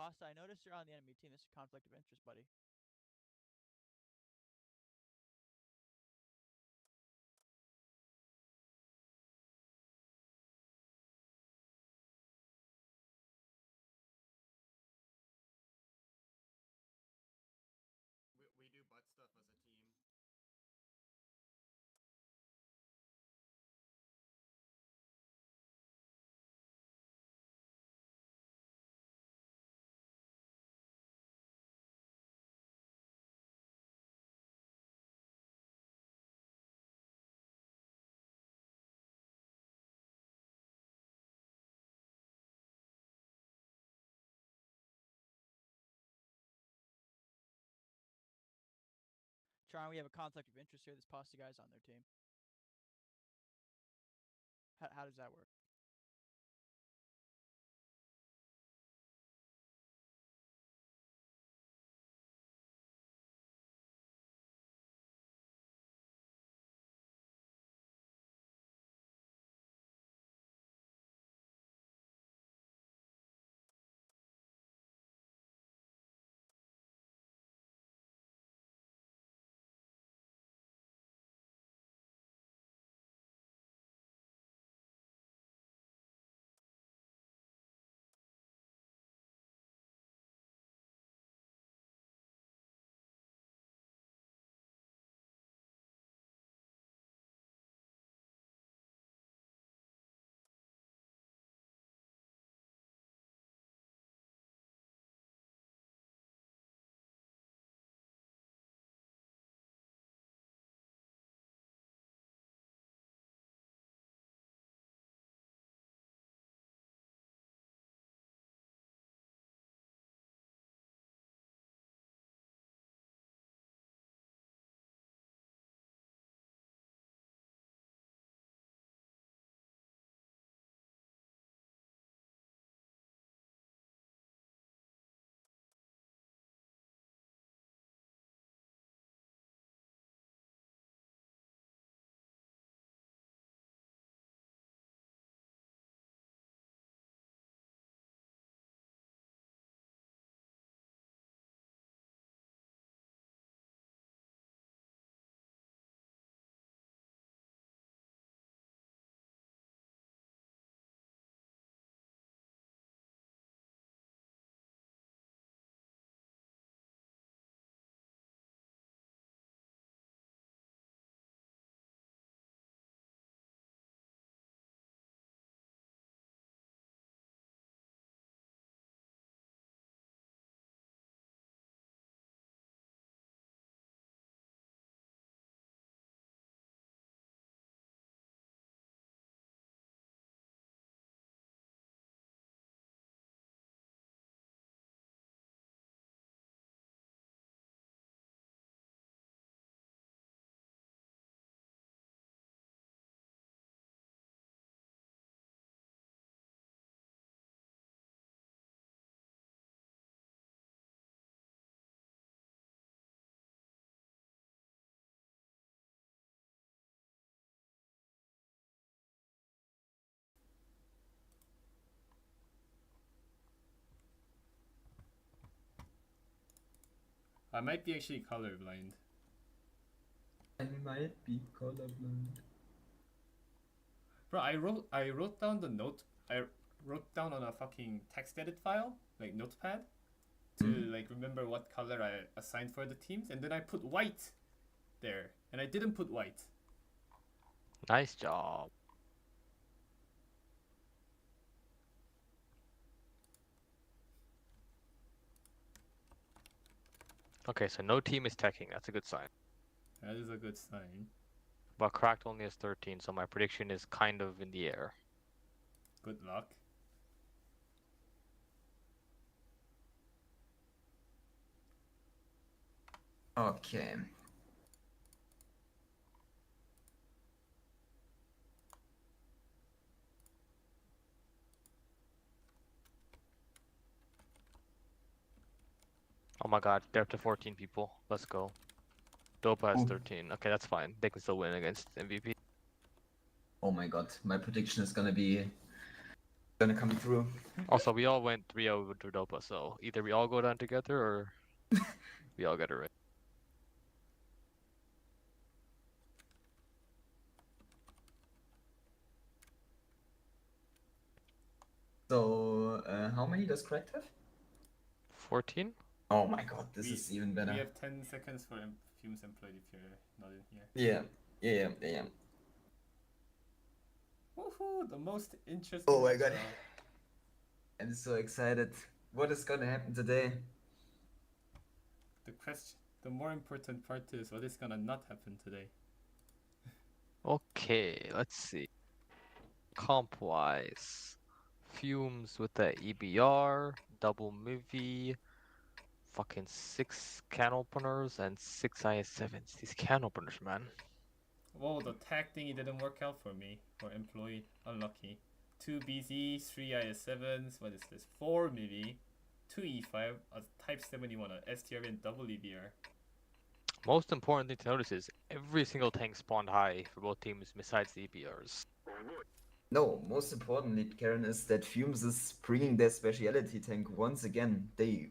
Pasta, I noticed you're on the enemy team. This is a conflict of interest, buddy. We do butt stuff as a team. Charm, we have a conflict of interest here. This Pasta guy's on their team. How does that work? I might be actually colorblind. I might be colorblind. Bro, I wrote down the note. I wrote down on a fucking text edit file, like notepad, to like remember what color I assigned for the teams, and then I put white there, and I didn't put white. Nice job. Okay, so no team is teching. That's a good sign. That is a good sign. But Cracked only has 13, so my prediction is kind of in the air. Good luck. Okay. Oh my god, they're up to 14 people. Let's go. Dopa has 13. Okay, that's fine. They can still win against MVP. Oh my god, my prediction is gonna be Gonna come through. Also, we all went 3-0 to Dopa, so either we all go down together or we all get it right. So, how many does Cracked have? 14? Oh my god, this We- is even better. We have 10 seconds for Fumes employed if you're not in here. Yeah. Woohoo! The most interesting. Oh my match god. now. I'm so excited. What is gonna happen today? The more important part is what is gonna not happen today. Okay, let's see. Comp-wise, Fumes with the EBR, double Mivi, fucking 6 can openers and 6 IS7s. These can openers, man. Whoa, the tag thingy didn't work out for me. For employee, unlucky. 2 BZ, 3 IS7s, what is this? 4 maybe, 2 E5, a Type 71, a STR and double EBR. Most important thing to notice is every single tank spawned high for both teams besides the EBRs. No, most importantly, Karen, is that Fumes is bringing their speciality tank once again. They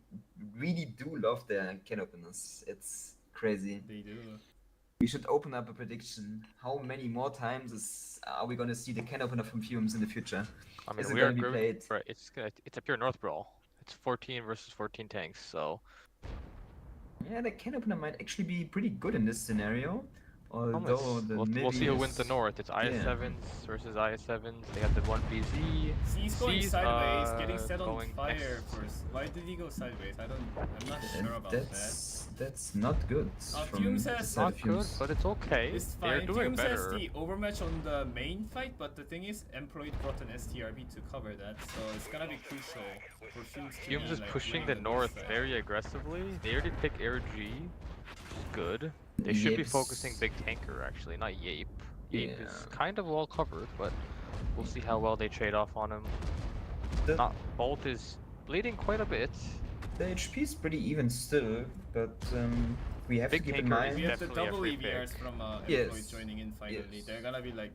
really do love their can openers. It's crazy. They do. We should open up a prediction. How many more times are we gonna see the can opener from Fumes in the future? I mean, Is it we are gonna be played? right. It's a pure North brawl. It's 14 versus 14 tanks, so Yeah, the can opener might actually be pretty good in this scenario. Although Thomas, the we'll see who wins the is- North. It's IS7s versus IS7s. They have the 1 BZ. He's going C's, sideways, getting set on going fire next. first. Why did he go sideways? I'm not sure about That's not good. from Fumes the has- side Not of good, Fumes. but it's okay. It's They're fine. doing Fumes has better. the overmatch on the main fight, but the thing is, Employed brought an STRB to cover that, so it's gonna be crucial for Fumes to Fumes be, is like, pushing the winning North side. very aggressively. They already picked Air G, which is good. They should be Yapes. focusing big tanker actually, not Yape. Yape is Yeah. kind of well covered, but we'll see how well they trade off on him. The- Not Bolt is bleeding quite a bit. The HP is pretty even still, but we have Big to keep in tanker mind. We have the Definitely a double free EVRs pick. from Employed Yes. joining in finally. Yes. They're gonna be like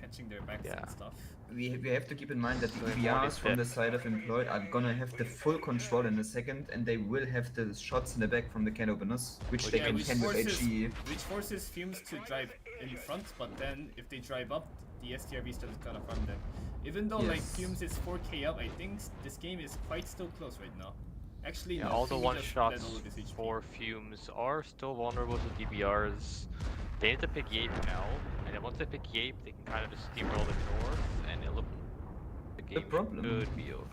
catching their backs Yeah. and stuff. We have to keep in mind that the Doing more EVRs from the than side of Employed are gonna have the full control in a second, and they will have the shots in the back from the can openers, which they Yeah, can which with forces- HE. Which forces Fumes to drive in front, but then if they drive up, the STRB still gonna farm them. Even though like Yes. Fumes is 4k up, I think this game is quite still close right now. Actually, Yeah, no, all the Fume one just shots led all of his HP. for Fumes are still vulnerable to DBRs. They need to pick Yape now, and then once they pick Yape, they can kind of just steamroll the North, and it look the game problem- should be over.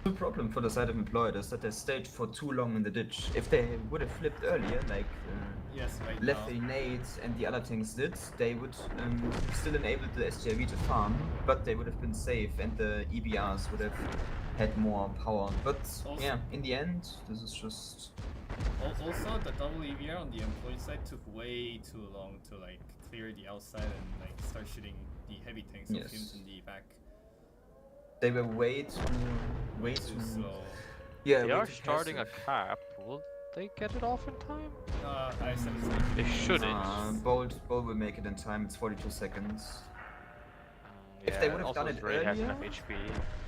The problem for the side of Employed is that they stayed for too long in the ditch. If they would have flipped earlier, like Yes, right Leffy, now. Nate, and the other things did, they would still enable the STRV to farm, but they would have been safe, and the EBRs would have had more power. But Also- yeah, in the end, this is just Also, the double EVR on the Employed side took way too long to like clear the outside and like start shooting the heavy tanks of Yes. Fumes in the back. they were way too slow. Yeah, They way are too starting a passive. cap. Will they get it off in time? I said it's They shouldn't. Bolt will make it in time. It's 42 seconds. If Yeah, they would have also done it Ray has earlier, enough HP.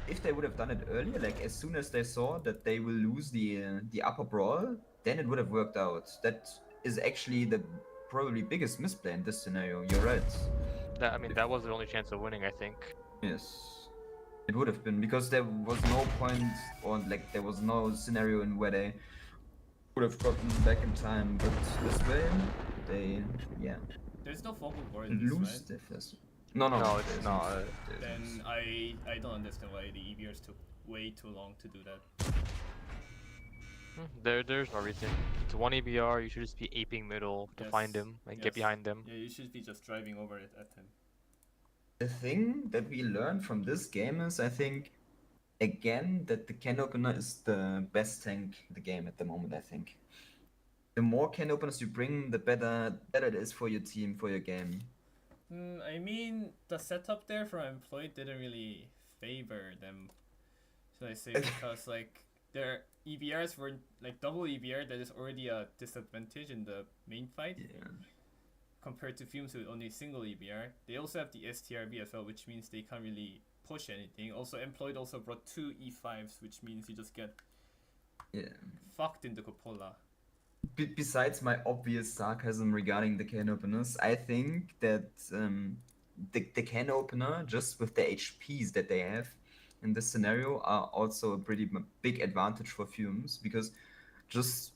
If they would have done it earlier, like as soon as they saw that they will lose the upper brawl, then it would have worked out. That is actually the probably biggest misplay in this scenario. You're right. I mean, that was their only chance of winning, I think. Yes, it would have been because there was no point or like there was no scenario in where they would have gotten back in time. But this way, they There's no focal core in this, lose right? their first. No, No, it's there's not. there's Then I don't understand why the EVRs took way too long to do that. There's no reason. It's one EBR, you should just be aping middle to find Yes, him and yes. get behind them. Yeah, you should be just driving over it at him. The thing that we learned from this game is, I think, again, that the can opener is the best tank in the game at the moment, I think. The more can openers you bring, the better it is for your team, for your game. I mean, the setup there for Employed didn't really favor them, should I say, because like their EBRs were like double EBR, that is already a disadvantage in the main fight. Yeah. Compared to Fumes with only single EBR. They also have the STRB as well, which means they can't really push anything. Also, Employed also brought 2 E5s, which means you just get fucked in the cupola. Besides my obvious sarcasm regarding the can openers, I think that the can opener, just with the HPs that they have in this scenario, are also a pretty big advantage for Fumes, because just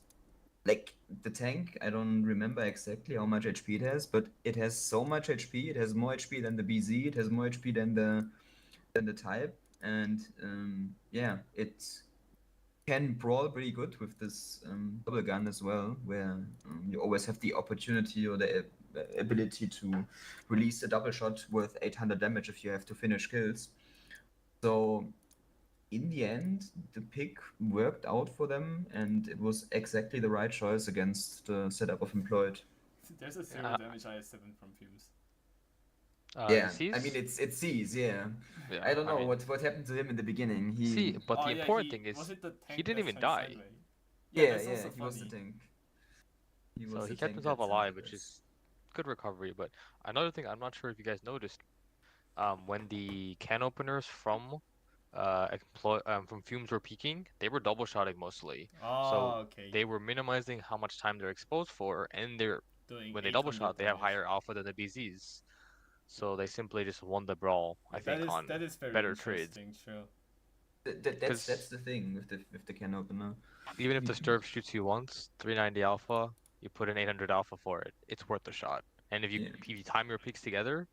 like the tank, I don't remember exactly how much HP it has, but it has so much HP. It has more HP than the BZ. It has more HP than the type, and yeah, it can brawl pretty good with this double gun as well, where you always have the opportunity or the ability to release a double shot worth 800 damage if you have to finish kills. So in the end, the pick worked out for them, and it was exactly the right choice against the setup of Employed. There's a 0 damage IS7 from Fumes. Yeah, Sees? I mean it sees. Yeah, Yeah, I don't know mean, what happened to him in the beginning. See, but Oh, the yeah, important thing is was it the tank he didn't that even turned die. sideways? Yeah, that's also he was the funny. tank. So was he the kept tank himself that alive, turned which sideways. is good recovery. But another thing, I'm not sure if you guys noticed, when the can openers from Fumes were peaking, they were double shotting mostly. Oh, So okay. they were minimizing how much time they're exposed for, and when they 800 double shot, they have damage. higher alpha than the BZs. So they simply just won the brawl, I think, on that is very better trades. interesting, true. That's the thing with the can opener. Even if the You- Sturf shoots you once, 390 alpha, you put in 800 alpha for it, it's worth the shot. And if Yeah. you time your peaks together,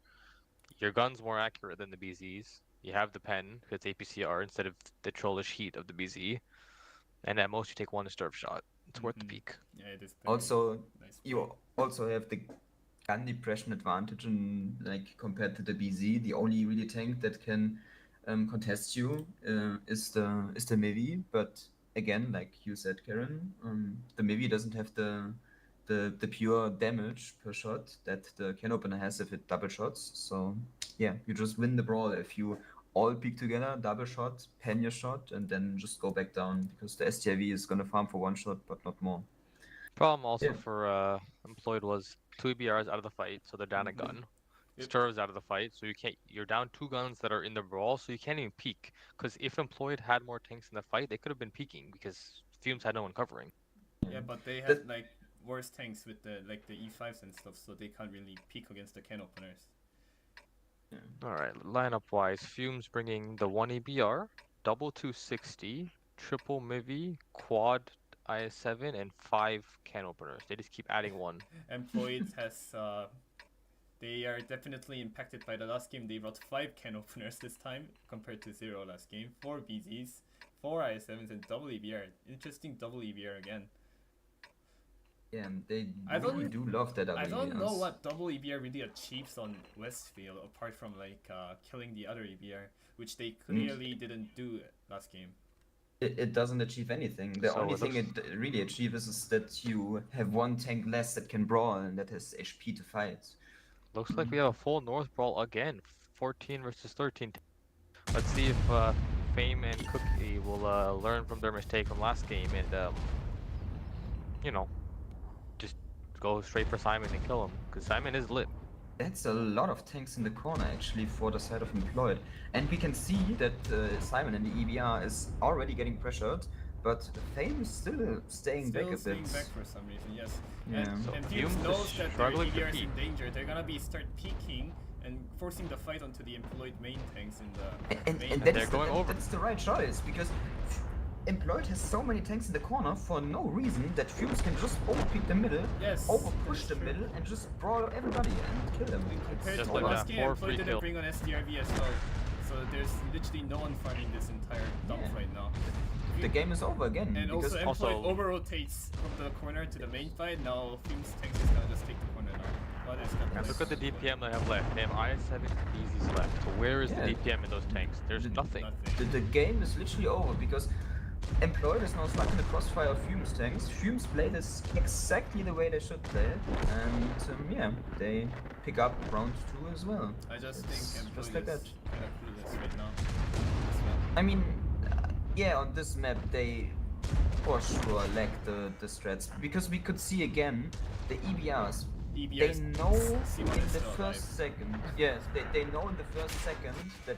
your gun's more accurate than the BZs. You have the pen, because it's APCR instead of the trollish heat of the BZ. And at most, you take one Sturf shot. It's worth the peak. Yeah, it is very Also, nice. you also have the gun depression advantage in, like, compared to the BZ. The only really tank that can contest you is the Mivi. But again, like you said, Karen, the Mivi doesn't have the pure damage per shot that the can opener has if it double shots. So yeah, you just win the brawl if you all peek together, double shot, pen your shot, and then just go back down, because the STIV is gonna farm for one shot, but not more. Problem also Yeah. for Employed was 2 EBRs out of the fight, so they're down a gun. Yep. Sturv's out of the fight, so you're down 2 guns that are in the brawl, so you can't even peek. Because if Employed had more tanks in the fight, they could have been peeking because Fumes had no one covering. Yeah, but they have like worse tanks with the E5s and stuff, so they can't really peek against the can openers. Alright, lineup wise, Fumes bringing the 1 EBR, double 260, triple Mivi, quad IS7, and 5 can openers. They just keep adding one. Employed has they are definitely impacted by the last game. They brought 5 can openers this time compared to 0 last game. 4 BZs, 4 IS7s, and double EBR. Interesting double EBR again. Yeah, and they I don't- really do love that. I don't know what double EBR really achieves on Westfield apart from like killing the other EBR, which they clearly didn't do last game. It doesn't achieve anything. The So only it thing it really achieves is that you have one tank less that can brawl and that has HP to fight. Looks like we have a full North brawl again, 14 versus 13. Let's see if Fame and Cookie will learn from their mistake from last game and, you know, just go straight for Simon and kill him, because Simon is lit. That's a lot of tanks in the corner actually for the side of Employed. And we can see that Simon in the EBR is already getting pressured, but Fame is still staying back a bit. Staying back for some reason, yes. Yeah. So And Fumes Fumes is knows that their struggling to EBR is in peek. danger. They're gonna start peeking and forcing the fight onto the Employed main tanks in the main. And they're that's, going over. that's the right choice, because Employed has so many tanks in the corner for no reason that Fumes can just overpeak the middle, Yes, overpush that's the true. middle, and just brawl everybody and kill them. Compared Just to like last that, game, 4 Employed free didn't kill. bring on SDRV as well. So there's literally no one fighting this entire dump Yeah. right now. The game is over again. And because also Employed Also- over-rotates from the corner to the main fight. Now Fumes tanks is gonna just take the corner now. What is that? Look at the DPM they have left. They have IS7 BZs left. So where is Yeah. the DPM in those tanks? There's nothing. the game is literally over, because Employed is now stuck in the crossfire of Fumes tanks. Fumes play this exactly the way they should play it, and yeah, they pick up round 2 as well. I just It's think Employed just like is that. kind of clueless right now. As well. I mean, yeah, on this map they for sure lack the strats, because we could see again the EBRs. They EBRs, know Simon in is the still alive. first second. Yes, they know in the first second that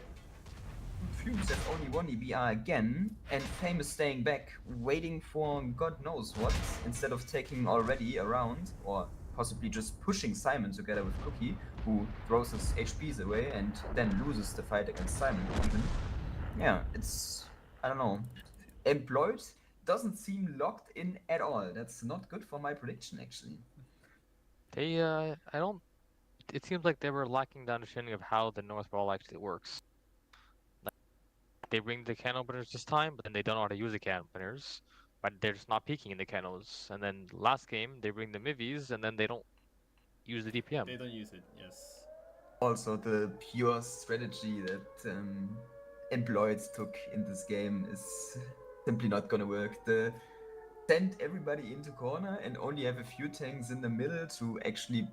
Fumes have only one EBR again, and Fame is staying back, waiting for God knows what, instead of taking already around, or possibly just pushing Simon together with Cookie, who throws his HPs away and then loses the fight against Simon even. Yeah, it's, I don't know. Employed doesn't seem locked in at all. That's not good for my prediction, actually. They, I don't. It seems like they were lacking the understanding of how the North Brawl actually works. Like, they bring the can openers this time, but then they don't know how to use the can openers. But they're just not peeking in the canos. And then last game they bring the Mivies, and then they don't use the DPM. They don't use it. Yes. Also, the pure strategy that Employed took in this game is simply not gonna work. Send everybody into corner and only have a few tanks in the middle to actually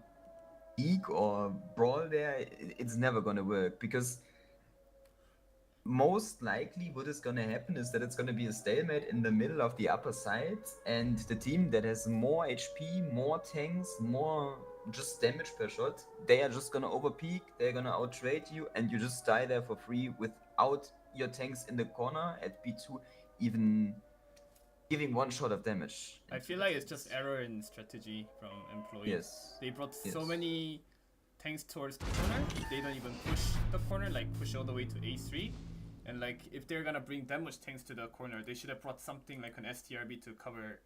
peek or brawl there, it's never gonna work, because most likely what is gonna happen is that it's gonna be a stalemate in the middle of the upper side, and the team that has more HP, more tanks, more just damage per shot, they are just gonna overpeak, they're gonna outtrade you, and you just die there for free without your tanks in the corner at B2 even giving one shot of damage. I feel like it's just error in strategy from employees. Yes. They brought so Yes. many tanks towards the corner. They don't even push the corner, like push all the way to A3. And like if they're gonna bring that much tanks to the corner, they should have brought something like an STRB to cover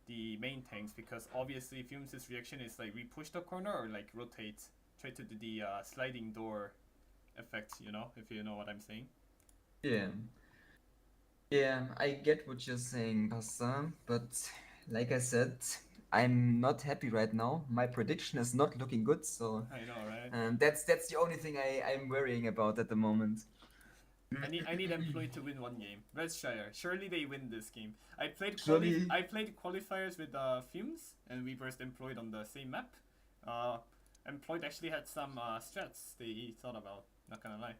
the main tanks, because obviously Fumes' reaction is like re-push the corner or like rotate, try to do the sliding door effect, you know, if you know what I'm saying. Yeah. Yeah, I get what you're saying, Pasta, but like I said, I'm not happy right now. My prediction is not looking good, so I know, right? that's the only thing I'm worrying about at the moment. I need Employee to win one game. Redshire, surely they win this game. I played Surely- qualifiers with Fumes, and we versed Employed on the same map. Employed actually had some strats they thought about. Not gonna lie.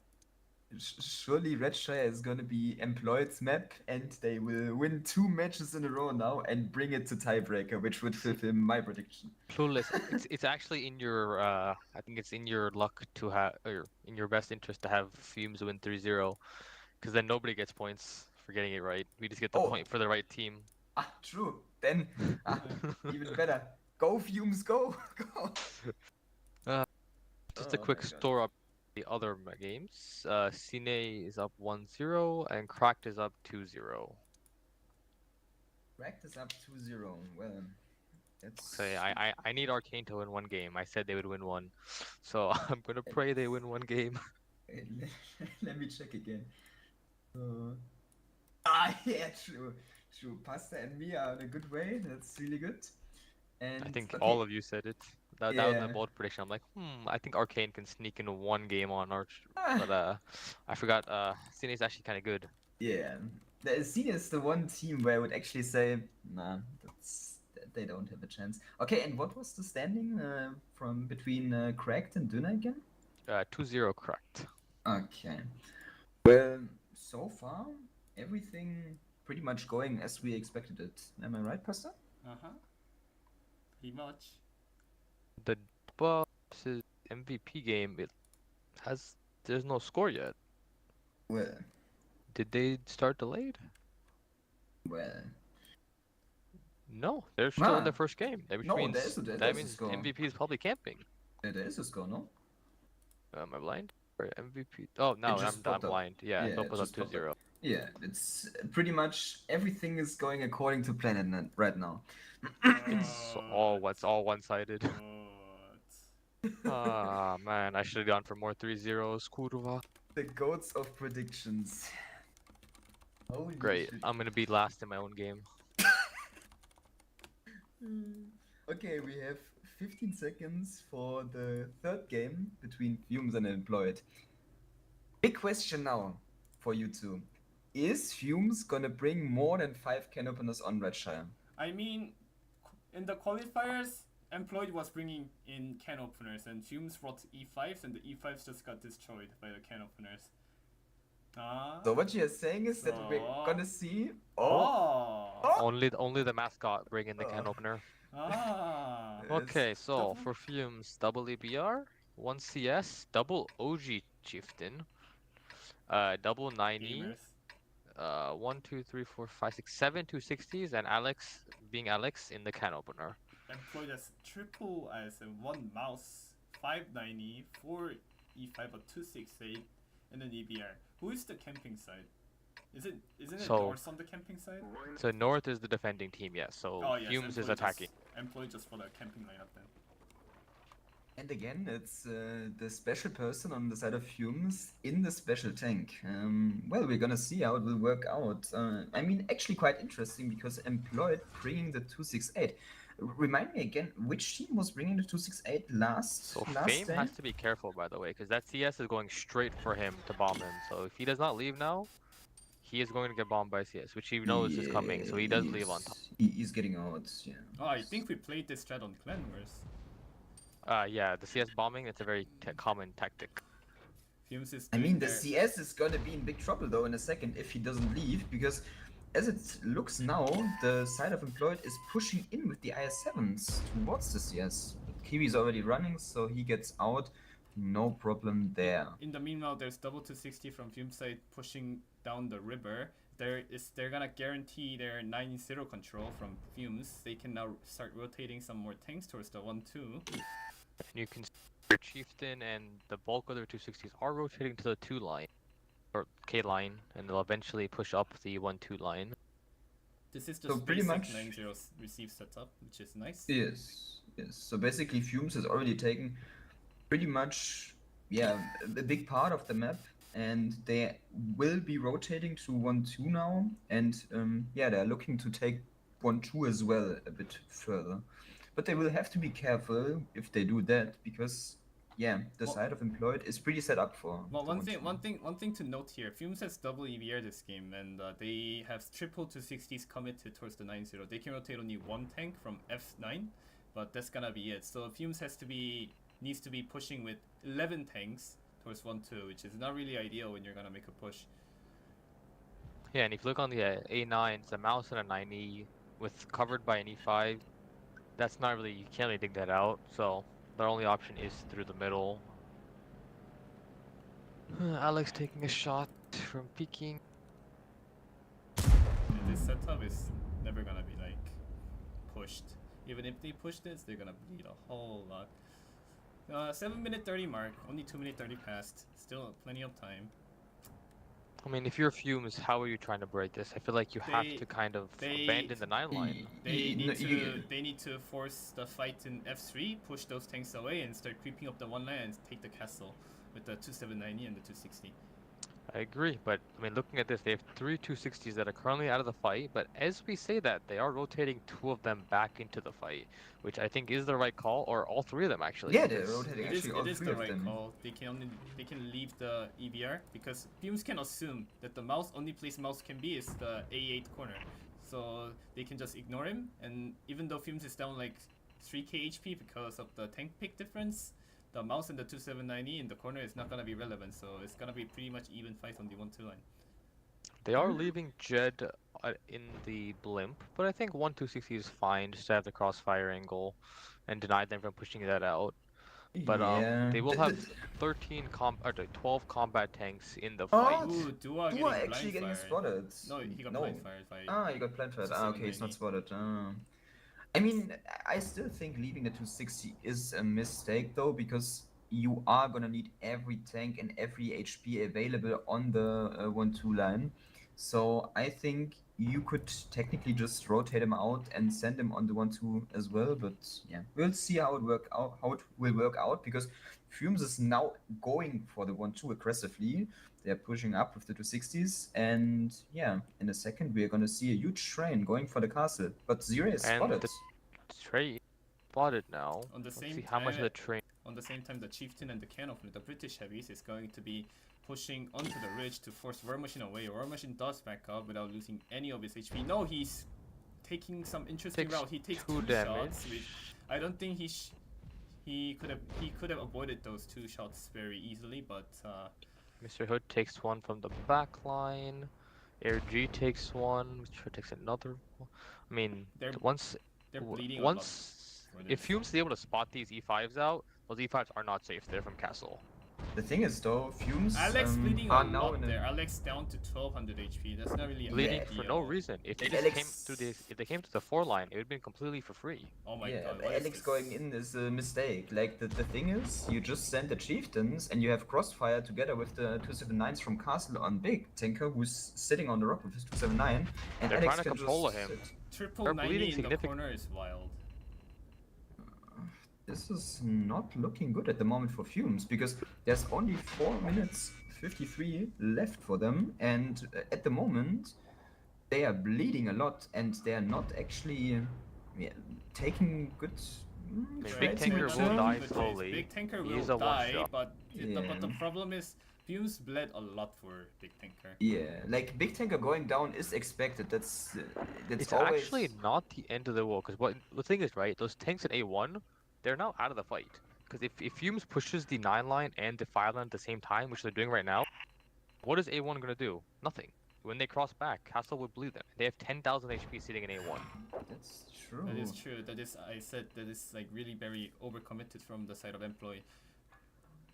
Surely Redshire is gonna be Employed's map, and they will win 2 matches in a row now and bring it to tiebreaker, which would fulfill my prediction. Clueless. It's actually in your I think it's in your luck to have, or in your best interest to have Fumes win 3-0, because then nobody gets points for getting it right. We just get the Oh. point for the right team. Ah, true. Then, even better. Go Fumes, go! Go! Just Oh a quick my God. store up the other games. Cine is up 1-0 and Cracked is up 2-0. Racked is up 2-0. Well, that's... Okay, I need Arcane to win one game. I said they would win one, so I'm gonna pray they win one game. Let me check again. Yeah, true. True. Pasta and me are in a good way. That's really good. And I think okay, all of you said it. That was my Yeah. bold prediction. I'm like, I think Arcane can sneak into one game on Arch, Ah. but I forgot. Cine is actually kind of good. Yeah. The Scene is the one team where I would actually say, nah, they don't have a chance. Okay, and what was the standing from between Cracked and Duna again? 2-0 Cracked. Okay. Well, so far, everything pretty much going as we expected it. Am I right, Pasta? Pretty much. The Dopa versus MVP game, there's no score yet. Well, Did they start delayed? well. No, they're still in Ah. their first game. That No, means there's that a means score. MVP is probably camping. There is a score, no? Am I blind? Or MVP? Oh no, just I'm popped up. blind. Yeah, Yeah, it Dopa's up just popped 2-0. Yeah, it's pretty much everything is going according to plan right now. It's all one-sided. What? Ah man, I should have gone for more 3-0s. Kurwa. The goats of predictions. Holy Great. shit. I'm gonna be last in my own game. Okay, we have 15 seconds for the third game between Fumes and Employed. Big question now for you two. Is Fumes gonna bring more than 5 can openers on Redshire? I mean, in the qualifiers, Employed was bringing in can openers, and Fumes brought E5s, and the E5s just got destroyed by the can openers. So what you're saying is that we're So- gonna see... Oh! Only the mascot bring in the can Oh. opener. Ah! Yes. Okay, so Double- for Fumes, double EBR, 1 CS, double OG Chieftain, Double 90. Gamers. 1, 2, 3, 4, 5, 6, 7 260s, and Alex being Alex in the can opener. Employed as triple as a 1 mouse, 590, 4 E5 or 268, and an EBR. Who is the camping side? Isn't it So- North on the camping side? So North is the defending team, yes. So Oh yes, Fumes is employed attacking. Employed just for the camping lineup then. And again, it's the special person on the side of Fumes in the special tank. Well, we're gonna see how it will work out. I mean, actually quite interesting because Employed bringing the 268. Remind me again, which team was bringing the 268 last So last Fame day? has to be careful, by the way, because that CS is going straight for him to bomb him. So if he does not leave now, he is going to get bombed by CS, which he knows is coming. So he does leave on top. He's getting out, yeah. Oh, I think we played this strat on Clan Wars. Yeah, the CS bombing, it's a very common tactic. Fumes is I doing mean, the their- CS is gonna be in big trouble though in a second if he doesn't leave, because as it looks now, the side of Employed is pushing in with the IS-7s towards the CS. Kiwi's already running, so he gets out, no problem there. In the meanwhile, there's double 260 from Fumes side pushing down the river. They're gonna guarantee their 9-0 control from Fumes. They can now start rotating some more tanks towards the 1-2. And you can see your Chieftain and the bulk of their 260s are rotating to the 2 line, or K line, and they'll eventually push up the 1-2 line. This is the So pretty basic much- 9-0 receive setup, which is nice. Yes, yes. So basically, Fumes has already taken pretty much, yeah, a big part of the map, and they will be rotating to 1-2 now, and yeah, they're looking to take 1-2 as well a bit further. But they will have to be careful if they do that, because yeah, the Well- side of Employed is pretty set up for. Well, the one 1-2. thing to note here: Fumes has double EVR this game, and they have triple 260s committed towards the 9-0. They can rotate only one tank from F9, but that's gonna be it. So Fumes needs to be pushing with 11 tanks towards 1-2, which is not really ideal when you're gonna make a push. Yeah, and if you look on the A9, it's a mouse and a 9E with covered by an E5. That's not really, you can't really dig that out. So their only option is through the middle. Alex taking a shot from peeking. And this setup is never gonna be like pushed. Even if they push this, they're gonna bleed a whole lot. 7-minute 30 mark, only 2-minute 30 passed. Still plenty of time. I mean, if you're Fumes, how are you trying to break this? I feel like you have They- to kind of they- abandon the 9 line. They No, they need to force the fight in F3, push those tanks away, and start creeping up the 1 line and take the castle with the 2790 and the 260. I agree, but I mean, looking at this, they have 3 260s that are currently out of the fight, but as we say that, they are rotating 2 of them back into the fight, which I think is the right call, or all 3 of them actually. Yeah, they're because- rotating It is, actually all it is three the of right them. call. They can leave the EBR because Fumes can assume that the only place mouse can be is the A8 corner, so they can just ignore him. And even though Fumes is down like 3k HP because of the tank pick difference, the mouse and the 2790 in the corner is not gonna be relevant. So it's gonna be pretty much even fight on the 1-2 line. They are leaving Jed in the blimp, but I think 1 260 is fine just to have the crossfire angle and deny them from pushing that out. But yeah. they will The- have the- 12 combat tanks in the Oh, fight. Ooh, Dua Dua getting actually getting blind fired. spotted. No, he got blind fired by. Ah, you got blind fired. Ah, okay, he's not 2790. spotted. I mean, I still think leaving the 260 is a mistake though, because you are gonna need every tank and every HP available on the 1-2 line. So I think you could technically just rotate him out and send him on the 1-2 as well. But yeah, we'll see how it will work out, because Fumes is now going for the 1-2 aggressively. They're pushing up with the 260s, and yeah, in a second we're gonna see a huge train going for the castle. But Zero is And spotted. the Trey spotted now. On the Let's same see how much of time- the train. On the same time, the Chieftain and the Can opener, the British heavies, is going to be pushing onto the ridge to force War Machine away. War Machine does back up without losing any of his HP. No, he's taking some interesting Takes route. He takes 2 2 damage. shots, which I don't think he could have avoided those 2 shots very easily. But Mr. Hood takes 1 from the back line. Air G takes 1. Mr. Hood takes another one. I mean, They're- once they're bleeding once a lot for if this. Fumes is able to spot these E5s out, those E5s are not safe. They're from Castle. The thing is though, Fumes Alex bleeding are a now lot in a... there. Alex down to 1200 HP. That's not really a Bleeding big for deal. no reason. If they Like just Alex- came to this, if they came to the 4 line, it would have been completely for free. Oh my Yeah, god. but What is Alex this? going in is a mistake. Like the thing is, you just send the chieftains and you have crossfire together with the 279s from Castle on Big Tinker, who's sitting on the rock with his 279, and They're Alex trying to can control just him. sit. Triple They're 90 bleeding in the significant- corner is wild. This is not looking good at the moment for Fumes because there's only 4 minutes 53 left for them, and at the moment they are bleeding a lot and they are not actually taking good. Big strides Tanker in will return. die Good slowly. Big Tanker He will is a die, one-shot. but the Yeah. problem is Fumes bled a lot for Big Tanker. Yeah, like Big Tanker going down is expected. That's It's always actually not the end of the world, because what the thing is, right? Those tanks at A1, they're now out of the fight. Because if Fumes pushes the 9 line and the 5 line at the same time, which they're doing right now, what is A1 gonna do? Nothing. When they cross back, Castle would bleed them. They have 10,000 HP sitting in A1. That's true. That is true. That is, I said, that is like really very overcommitted from the side of Employ.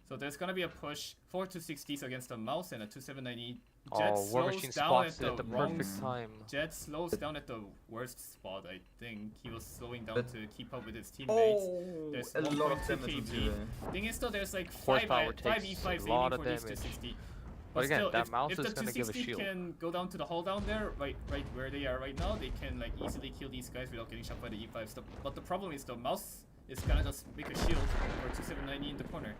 So there's gonna be a push. 4 260s against a mouse and a 2790. Jet Oh, War slows Machine down spots it at at the wrong perfect time. Jet slows down at the worst spot, I think. He was slowing down But- to keep up with his teammates. Oh, There's a lot of 1.2 damage KP. into the... Thing is though, there's like 5 Horsepower takes E5s a lot aiming of for these damage. 260. But again, still, that if, mouse if is the gonna give a 260 shield. can go down to the hull down there, right where they are right now, they can like easily kill these guys without getting shot by the E5s. But the problem is the mouse is gonna just make a shield for 2790 in the corner.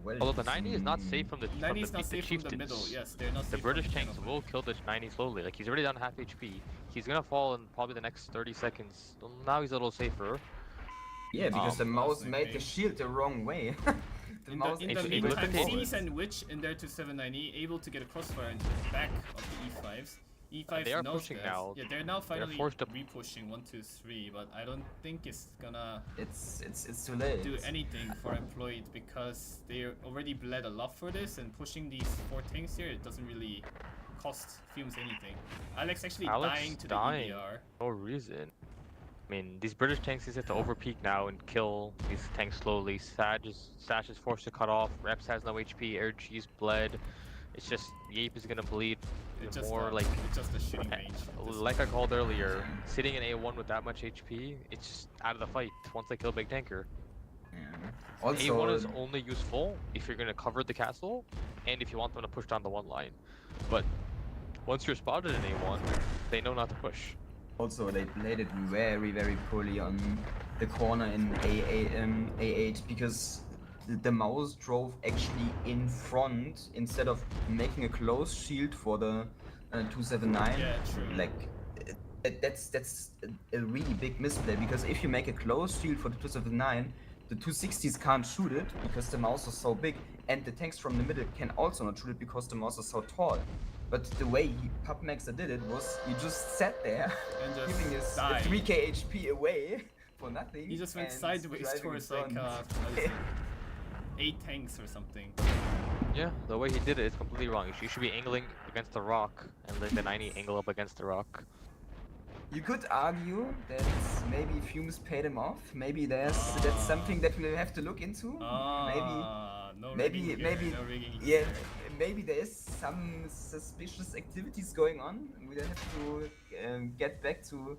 Well, Although the 90 is not safe from the 90 is not the safe from the chieftains. middle. Yes, they're not The safe British from the tanks will kill this 90 slowly. Like, he's already down half HP. He's gonna fall in probably the next 30 seconds. Well, now he's a little safer. Yeah, because the mouse Mouse made the thing. shield the wrong way. the In mouse the if you actually look meantime, at went the- Seas forward. and Witch in there to 790, able to get a crossfire into the back of the E5s. E5s They are knows pushing this. now. Yeah, they're now finally forced to- re-pushing 1, 2, 3, but I don't think it's gonna It's too late. do anything for Employed because they already bled a lot for this, and pushing these 4 tanks here, it doesn't really cost Fumes anything. Alex actually Alex dying to dying. the EBR. No reason. I mean, these British tanks just have to overpeak now and kill these tanks slowly. Sash is forced to cut off. Reps has no HP. Air G's bled. It's just Yape is gonna bleed It's even just more. a, Like it's just a shooting range. at this like I called earlier, sitting in A1 with that much HP, it's just out of the fight once they kill Big Tanker. Yeah. Also, A1 is only useful if you're gonna cover the castle and if you want them to push down the 1 line. But once you're spotted in A1, they know not to push. Also, they played it very, very poorly on the corner in A8 because the mouse drove actually in front instead of making a close shield for the 279. Yeah, true. Like that's a really big misplay because if you make a close shield for the 279, the 260s can't shoot it because the mouse is so big, and the tanks from the middle can also not shoot it because the mouse is so tall. But the way PubMaxer did it was he just sat there, And just giving his died. 3k HP away for nothing. He just went and sideways driving in towards like front. what is it? 8 tanks or something. Yeah, the way he did it is completely wrong. You should be angling against the rock and let the 90 angle up against the rock. You could argue that maybe Fumes paid him off. Maybe that's something that we'll have to look into. No maybe rigging maybe here, no rigging yeah, here. maybe there is some suspicious activities going on. We'll have to get back to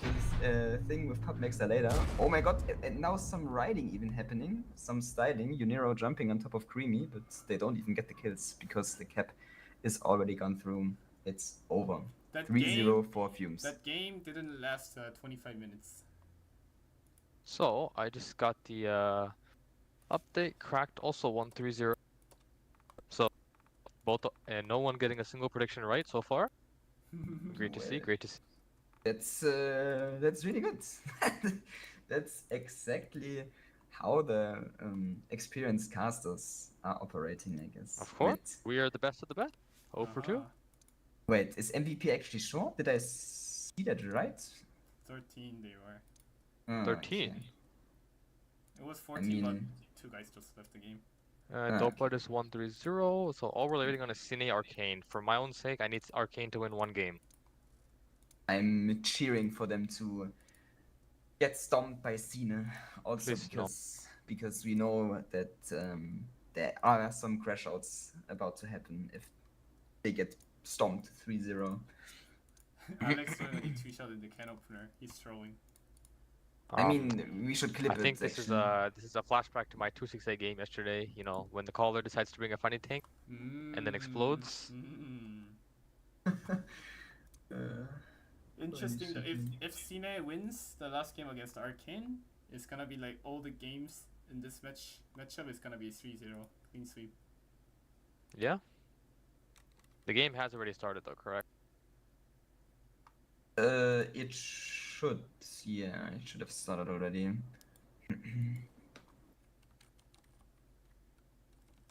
this thing with PubMaxer later. Oh my god, and now some riding even happening, some styling. Uniro jumping on top of Creamy, but they don't even get the kills because the cap is already gone through. It's over. That 3-0 for Fumes. That game didn't last 25 minutes. So, I just got the update cracked also 130. So, both and no one getting a single prediction right so far. Great to see, Well, great to see. That's really good. That's exactly how the experienced casters are operating, I guess. Of course, we are the best of the best. 0 for 2. Wait, is MVP actually short? Did I see that right? 13 they were. Oh, 13. okay. It was 14, but mean- 2 guys just left the game. Dopa is 130. So all we're waiting on is Cine Arcane. For my own sake, I need Arcane to win 1 game. I'm cheering for them to get stomped by Cine. Also Please no. because because we know that there are some crash outs about to happen if they get stomped 3-0. Alex already two-shot in the can opener. He's throwing. I mean, we should clip I think it. this is a flashback to my 268 game yesterday. You know, when the caller decides to bring a funny tank and then explodes. Interesting. If Cine wins the last game against Arcane, it's gonna be like all the games in this matchup is gonna be 3-0 clean sweep. Yeah. The game has already started though, correct? It should. Yeah, it should have started already.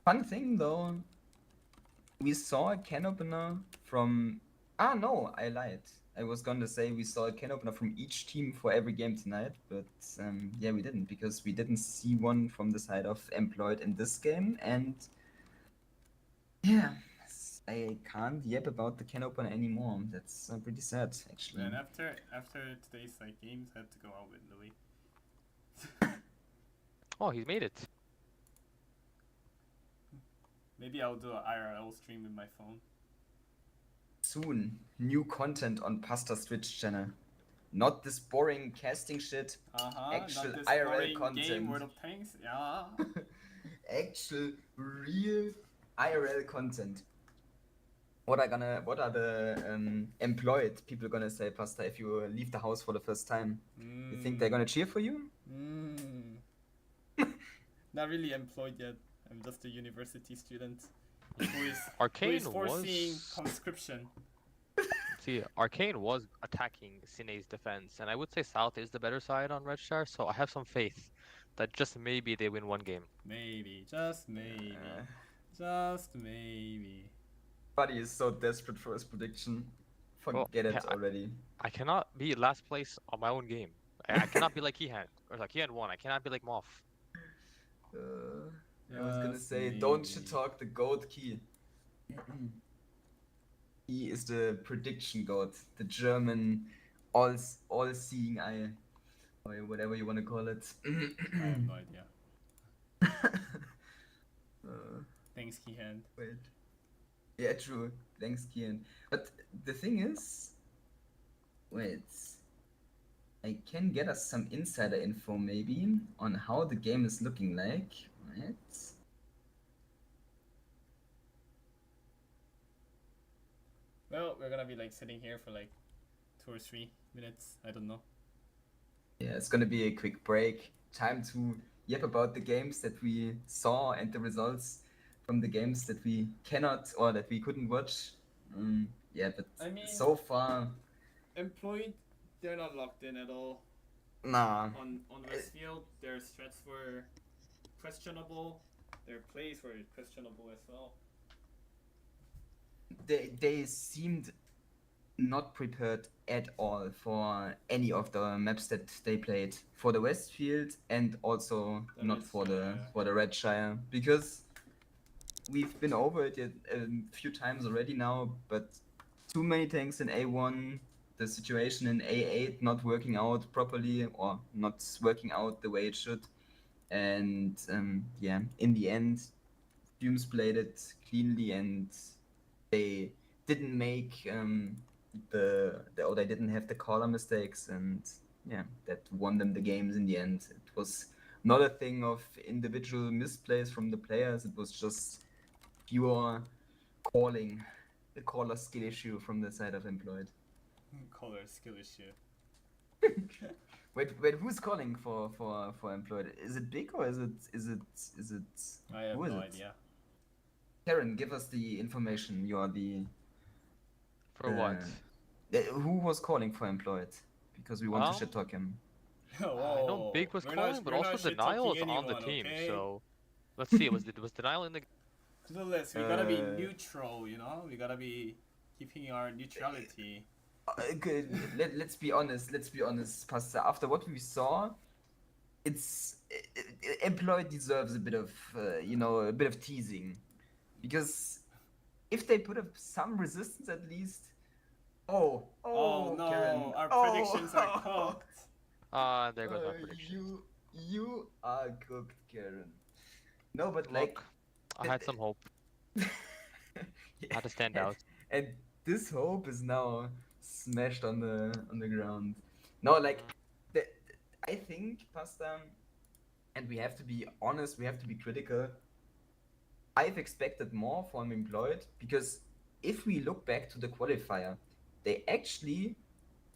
Fun thing though, we saw a can opener from. Ah, no, I lied. I was going to say we saw a can opener from each team for every game tonight, but yeah, we didn't, because we didn't see one from the side of Employed in this game, and yeah, I can't yap about the can opener anymore. That's pretty sad, actually. And after today's like games, I had to go out with Louis. Oh, he's made it. Maybe I'll do an IRL stream with my phone. Soon, new content on Pasta's Twitch channel. Not this boring casting shit. Actual not this IRL boring content. game, World of Tanks. Yeah. Actual real IRL content. What are the employed people gonna say, Pasta, if you leave the house for the first time? You think they're gonna cheer for you? Not really employed yet. I'm just a university student who is Arcane foreseeing was. conscription. See, Arcane was attacking Cine's defense, and I would say South is the better side on Red Star, so I have some faith that just maybe they win one game. Maybe, just maybe, just maybe. Buddy is so desperate for his prediction. Forget it already. I cannot be last place on my own game. I cannot be like Kehan, or like Kehan won. I cannot be like Moff. I was gonna say, don't shit talk the goat Key. He is the prediction goat, the German all-seeing eye, or whatever you want to call it. I have no idea. Thanks, Kehan. Wait. Yeah, true. Thanks, Kian. But the thing is, wait, I can get us some insider info maybe on how the game is looking like, right? Well, we're gonna be like sitting here for like 2 or 3 minutes. I don't know. Yeah, it's gonna be a quick break. Time to yap about the games that we saw and the results from the games that we cannot or that we couldn't watch. Yeah, but I mean, so far, employed, they're not locked in at all. nah. On Westfield, their strats were questionable. Their plays were questionable as well. They seemed not prepared at all for any of the maps that they played for the Westfield, and also not for the Red Shire, because we've been over it a few times already now, but too many tanks in A1, the situation in A8 not working out properly or not working out the way it should, and yeah, in the end, Fumes played it cleanly, and they didn't make or they didn't have the caller mistakes, and yeah, that won them the games in the end. It was not a thing of individual misplays from the players, it was just pure calling, the caller skill issue from the side of Employed. Caller skill issue. Wait, who's calling for Employed? Is it Big or is it? I have no idea. Karen, give us the information. You are the. For what? Who was calling for Employed? Because we want to shit talk him. I know Big was calling, but also Denial is on the team, so let's see. Was Denial in the? Clueless. We gotta be neutral, you know. We gotta be keeping our neutrality. Good. Let's be honest. Pastor. After what we saw, Employed deserves a bit of a bit of teasing, because if they put up some resistance at least. Oh no! Karen. Our predictions are cooked. There goes my prediction. You are cooked, Karen. No, but like, Look, I had some hope. I had to stand out. and this hope is now smashed on the ground. No, like, the, I think Pasta, and we have to be honest, we have to be critical. I've expected more from Employed because if we look back to the qualifier, they actually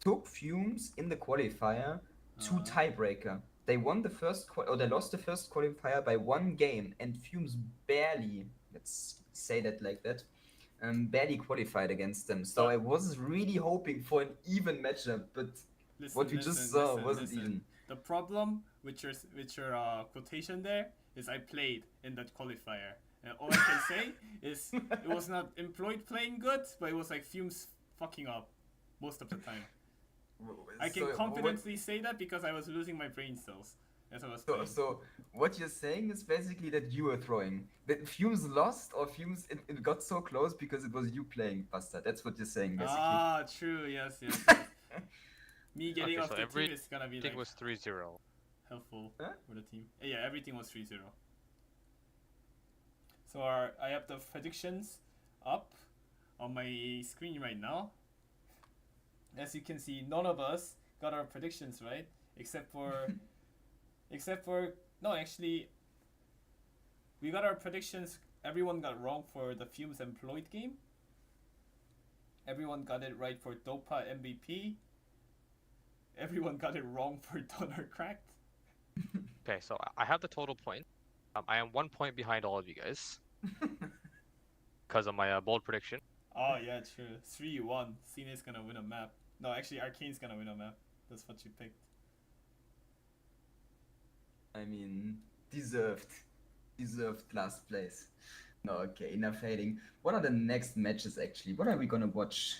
took Fumes in the qualifier to tiebreaker. They won the first or they lost the first qualifier by 1 game, and Fumes barely, let's say that like that, barely qualified against them. So I was really hoping for an even matchup, but what we just saw wasn't even. The problem with your quotation there is I played in that qualifier. And all I can say is it was not Employed playing good, but it was like Fumes fucking up most of the time. I can confidently say that because I was losing my brain cells as I was playing. So what you're saying is basically that you were throwing. That Fumes lost or Fumes it got so close because it was you playing Pasta. That's what you're saying basically. Ah, true. Yes. Me getting off the team is gonna be like. Everything was 3-0. Helpful for the team. Yeah, everything was 3-0. So I have the predictions up on my screen right now. As you can see, none of us got our predictions right, except for no, actually, we got our predictions. Everyone got wrong for the Fumes Employed game. Everyone got it right for Dopa MVP. Everyone got it wrong for Donor Cracked. Okay, so I have the total point. I am 1 point behind all of you guys because of my bold prediction. Oh yeah, true. 3-1. Cena's gonna win a map. No, actually, Arcane's gonna win a map. That's what you picked. I mean, deserved last place. No, okay, enough hating. What are the next matches actually? What are we gonna watch?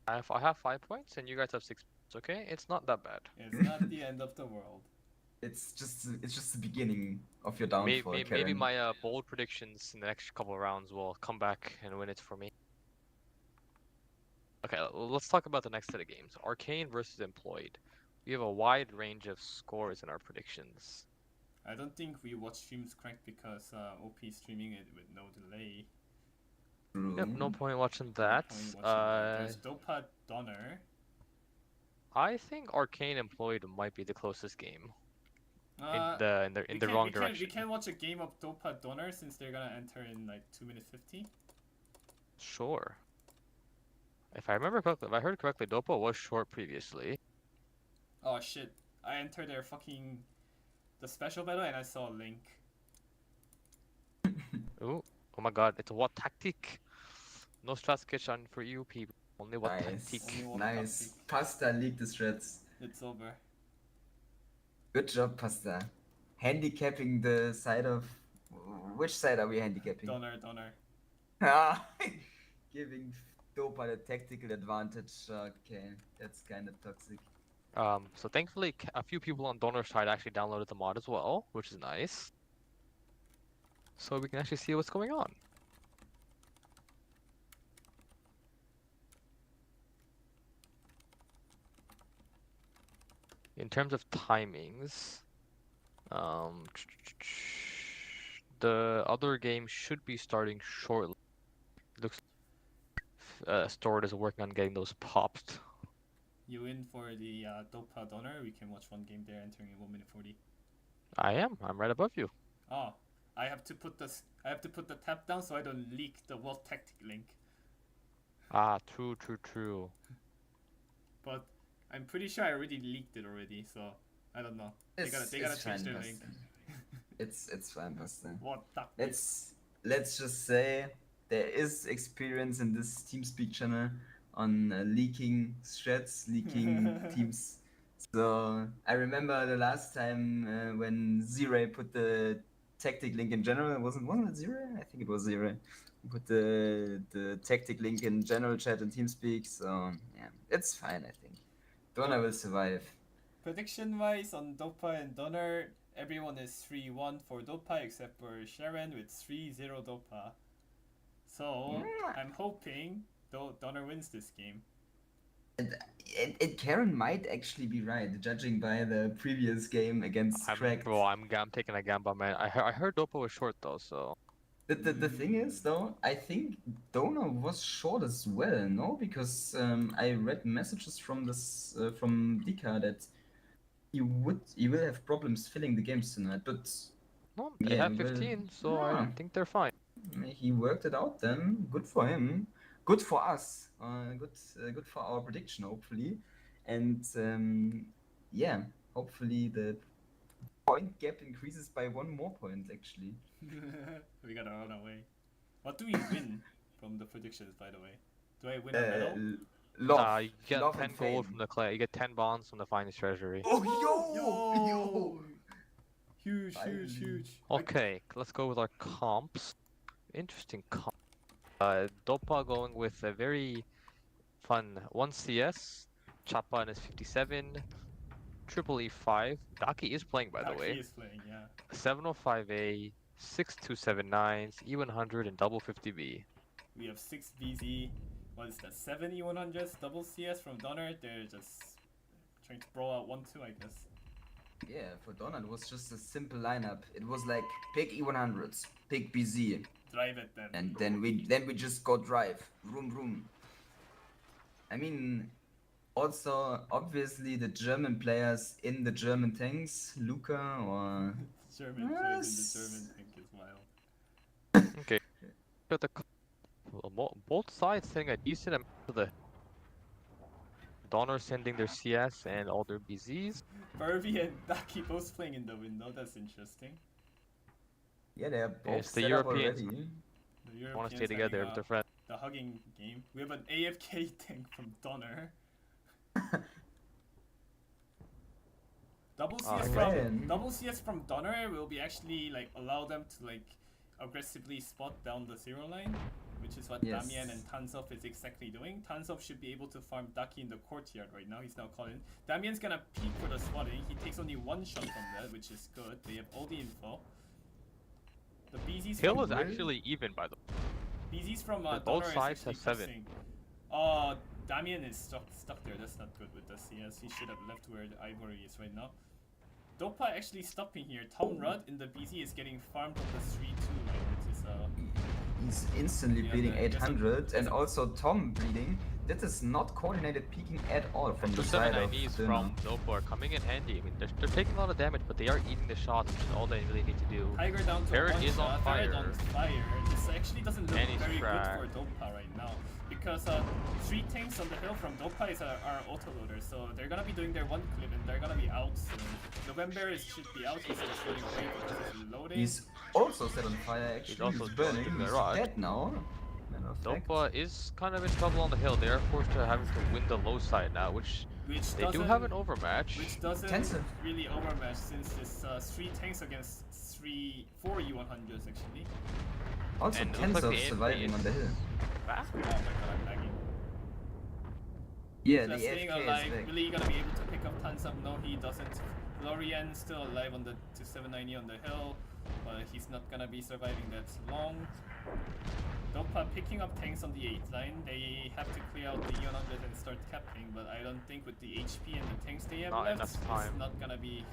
I have 5 points and you guys have 6 points. Okay, it's not that bad. It's not the end of the world. It's just the beginning of your downfall, Maybe Karen. my bold predictions in the next couple of rounds will come back and win it for me. Okay, let's talk about the next set of games. Arcane versus Employed. We have a wide range of scores in our predictions. I don't think we watch streams cracked because OP is streaming it with no delay. Yep, no point watching that. There's Dopa Donner. I think Arcane Employed might be the closest game. In the wrong direction. We can watch a game of Dopa Donner since they're gonna enter in like 2 minutes 50. Sure. If I remember correctly, if I heard correctly, Dopa was short previously. Oh shit! I entered the special battle and I saw Link. Ooh, oh my god! It's a what tactic? No strat kitchen for you people. Only what tactic. Nice. Pasta leaked the strats. It's over. Good job, Pasta. Handicapping the side of... Which side are we handicapping? Donner. Giving Dopa the tactical advantage. Okay, that's kind of toxic. So thankfully, a few people on Donor side actually downloaded the mod as well, which is nice. So we can actually see what's going on. In terms of timings, the other game should be starting shortly. Looks Stored is working on getting those popped. You in for the Dopa Donner? We can watch one game there entering in 1 minute 40. I am. I'm right above you. Oh, I have to put the tap down so I don't leak the World Tactic link. Ah, true. But I'm pretty sure I already leaked it already, so I don't know. They gotta change their link. It's fine, Buster. What the? Let's just say there is experience in this TeamSpeak channel on leaking strats, leaking teams. So I remember the last time when Zero put the tactic link in general. Wasn't it Zero? I think it was Zero. Put the tactic link in general chat and TeamSpeak. So yeah, it's fine. I think Donner will survive. Prediction wise on Dopa and Donner, everyone is 3-1 for Dopa except for Sharon with 3-0 Dopa. So I'm hoping Donner wins this game. And Karen might actually be right, judging by the previous game against Cracked. I'm taking a gamble, man. I heard Dopa was short though, so The thing is, though, I think Donor was short as well, no? Because I read messages from this from Dika that he will have problems filling the games tonight, but no, they yeah, have 15, so yeah. I think they're fine. He worked it out then. Good for him. Good for us. Good for our prediction, hopefully. And yeah, hopefully the point gap increases by 1 more point, actually. We gotta run away. What do we win from the predictions, by the way? Do I win a medal? Love. You get love 10 and gold fame. from the clay. You get 10 bonds from the finest treasury. Oh, yo! Huge, Finally. huge. Okay, let's go with our comps. Interesting comp. Dopa going with a very fun 1 CS. Chapa is 57. Triple E5. Daki is playing, by the way. He is playing, yeah. 705A, 6279s, E100, and double 50B. We have 6 BZ. What is that? 7 E100s, double CS from Donner. They're just trying to brawl out 1-2, I guess. Yeah, for Donald it was just a simple lineup. It was like pick E100s, pick BZ, Drive it then. and then we just go drive, vroom. I mean, also obviously the German players in the German tanks, Luca or German players in the German tank is wild. Okay. Got the both sides sending a decent amount to the Donner sending their CS and all their BZs. Furby and Daki both playing in the window. That's interesting. yeah, they are both It's the set up Europeans. already. The Want Europeans to stay together having with their friends. the hugging game. We have an AFK tank from Donner. Double CS from Donner will be actually like allow them to like aggressively spot down the 0 line, which is what Yes. Damian and Tanzov is exactly doing. Tanzov should be able to farm Daki in the courtyard right now. He's now calling. Damian's gonna peek for the spotting. He takes only 1 shot from that, which is good. They have all the info. The BZ's Hill from is actually even, by the way. BZ's from Both Donner is sides have actually 7. pushing. Damian is stuck there. That's not good with the CS. He should have left where the Ivory is right now. Dopa actually stopping here. Tom Rudd in the BZ is getting farmed on the 3-2 line, which is He's instantly Yeah, bleeding there's a- 800, and also Tom bleeding. That is not coordinated peeking at all from the side of 279Es Dünner. from Dopa are coming in handy. I mean, they're taking a lot of damage, but they are eating the shots, which is all they really need to do. Tiger down to Barrett 1 is on shot. Barrett fire. on fire. This actually doesn't look And he's very tracked. good for Dopa right now. Because 3 tanks on the hill from Dopa are autoloaders, so they're gonna be doing their 1 clip and they're gonna be out soon. November should be out, he's just running away because he's loading. He's also set on fire, actually. also He's burning. joined the He's garage. dead now. Matter of fact. Dopa is kind of in trouble on the hill. They are forced to having to win the low side now, which they do have an overmatch. Which doesn't Tensive. really overmatch since it's 3 tanks against 4 U100s actually. Also, And it looks Tens like of the AFK surviving is on the hill. fast. Oh my god, I'm lagging. Yeah, Just the staying AFK is alive, back. really gonna be able to pick up tons up? No, he doesn't. Florian still alive on the 279E on the hill, but he's not gonna be surviving that long. Dopa picking up tanks on the 8 line. They have to clear out the E100 and start capping, but I don't think with the HP and the tanks they have Not left, enough time. it's not gonna be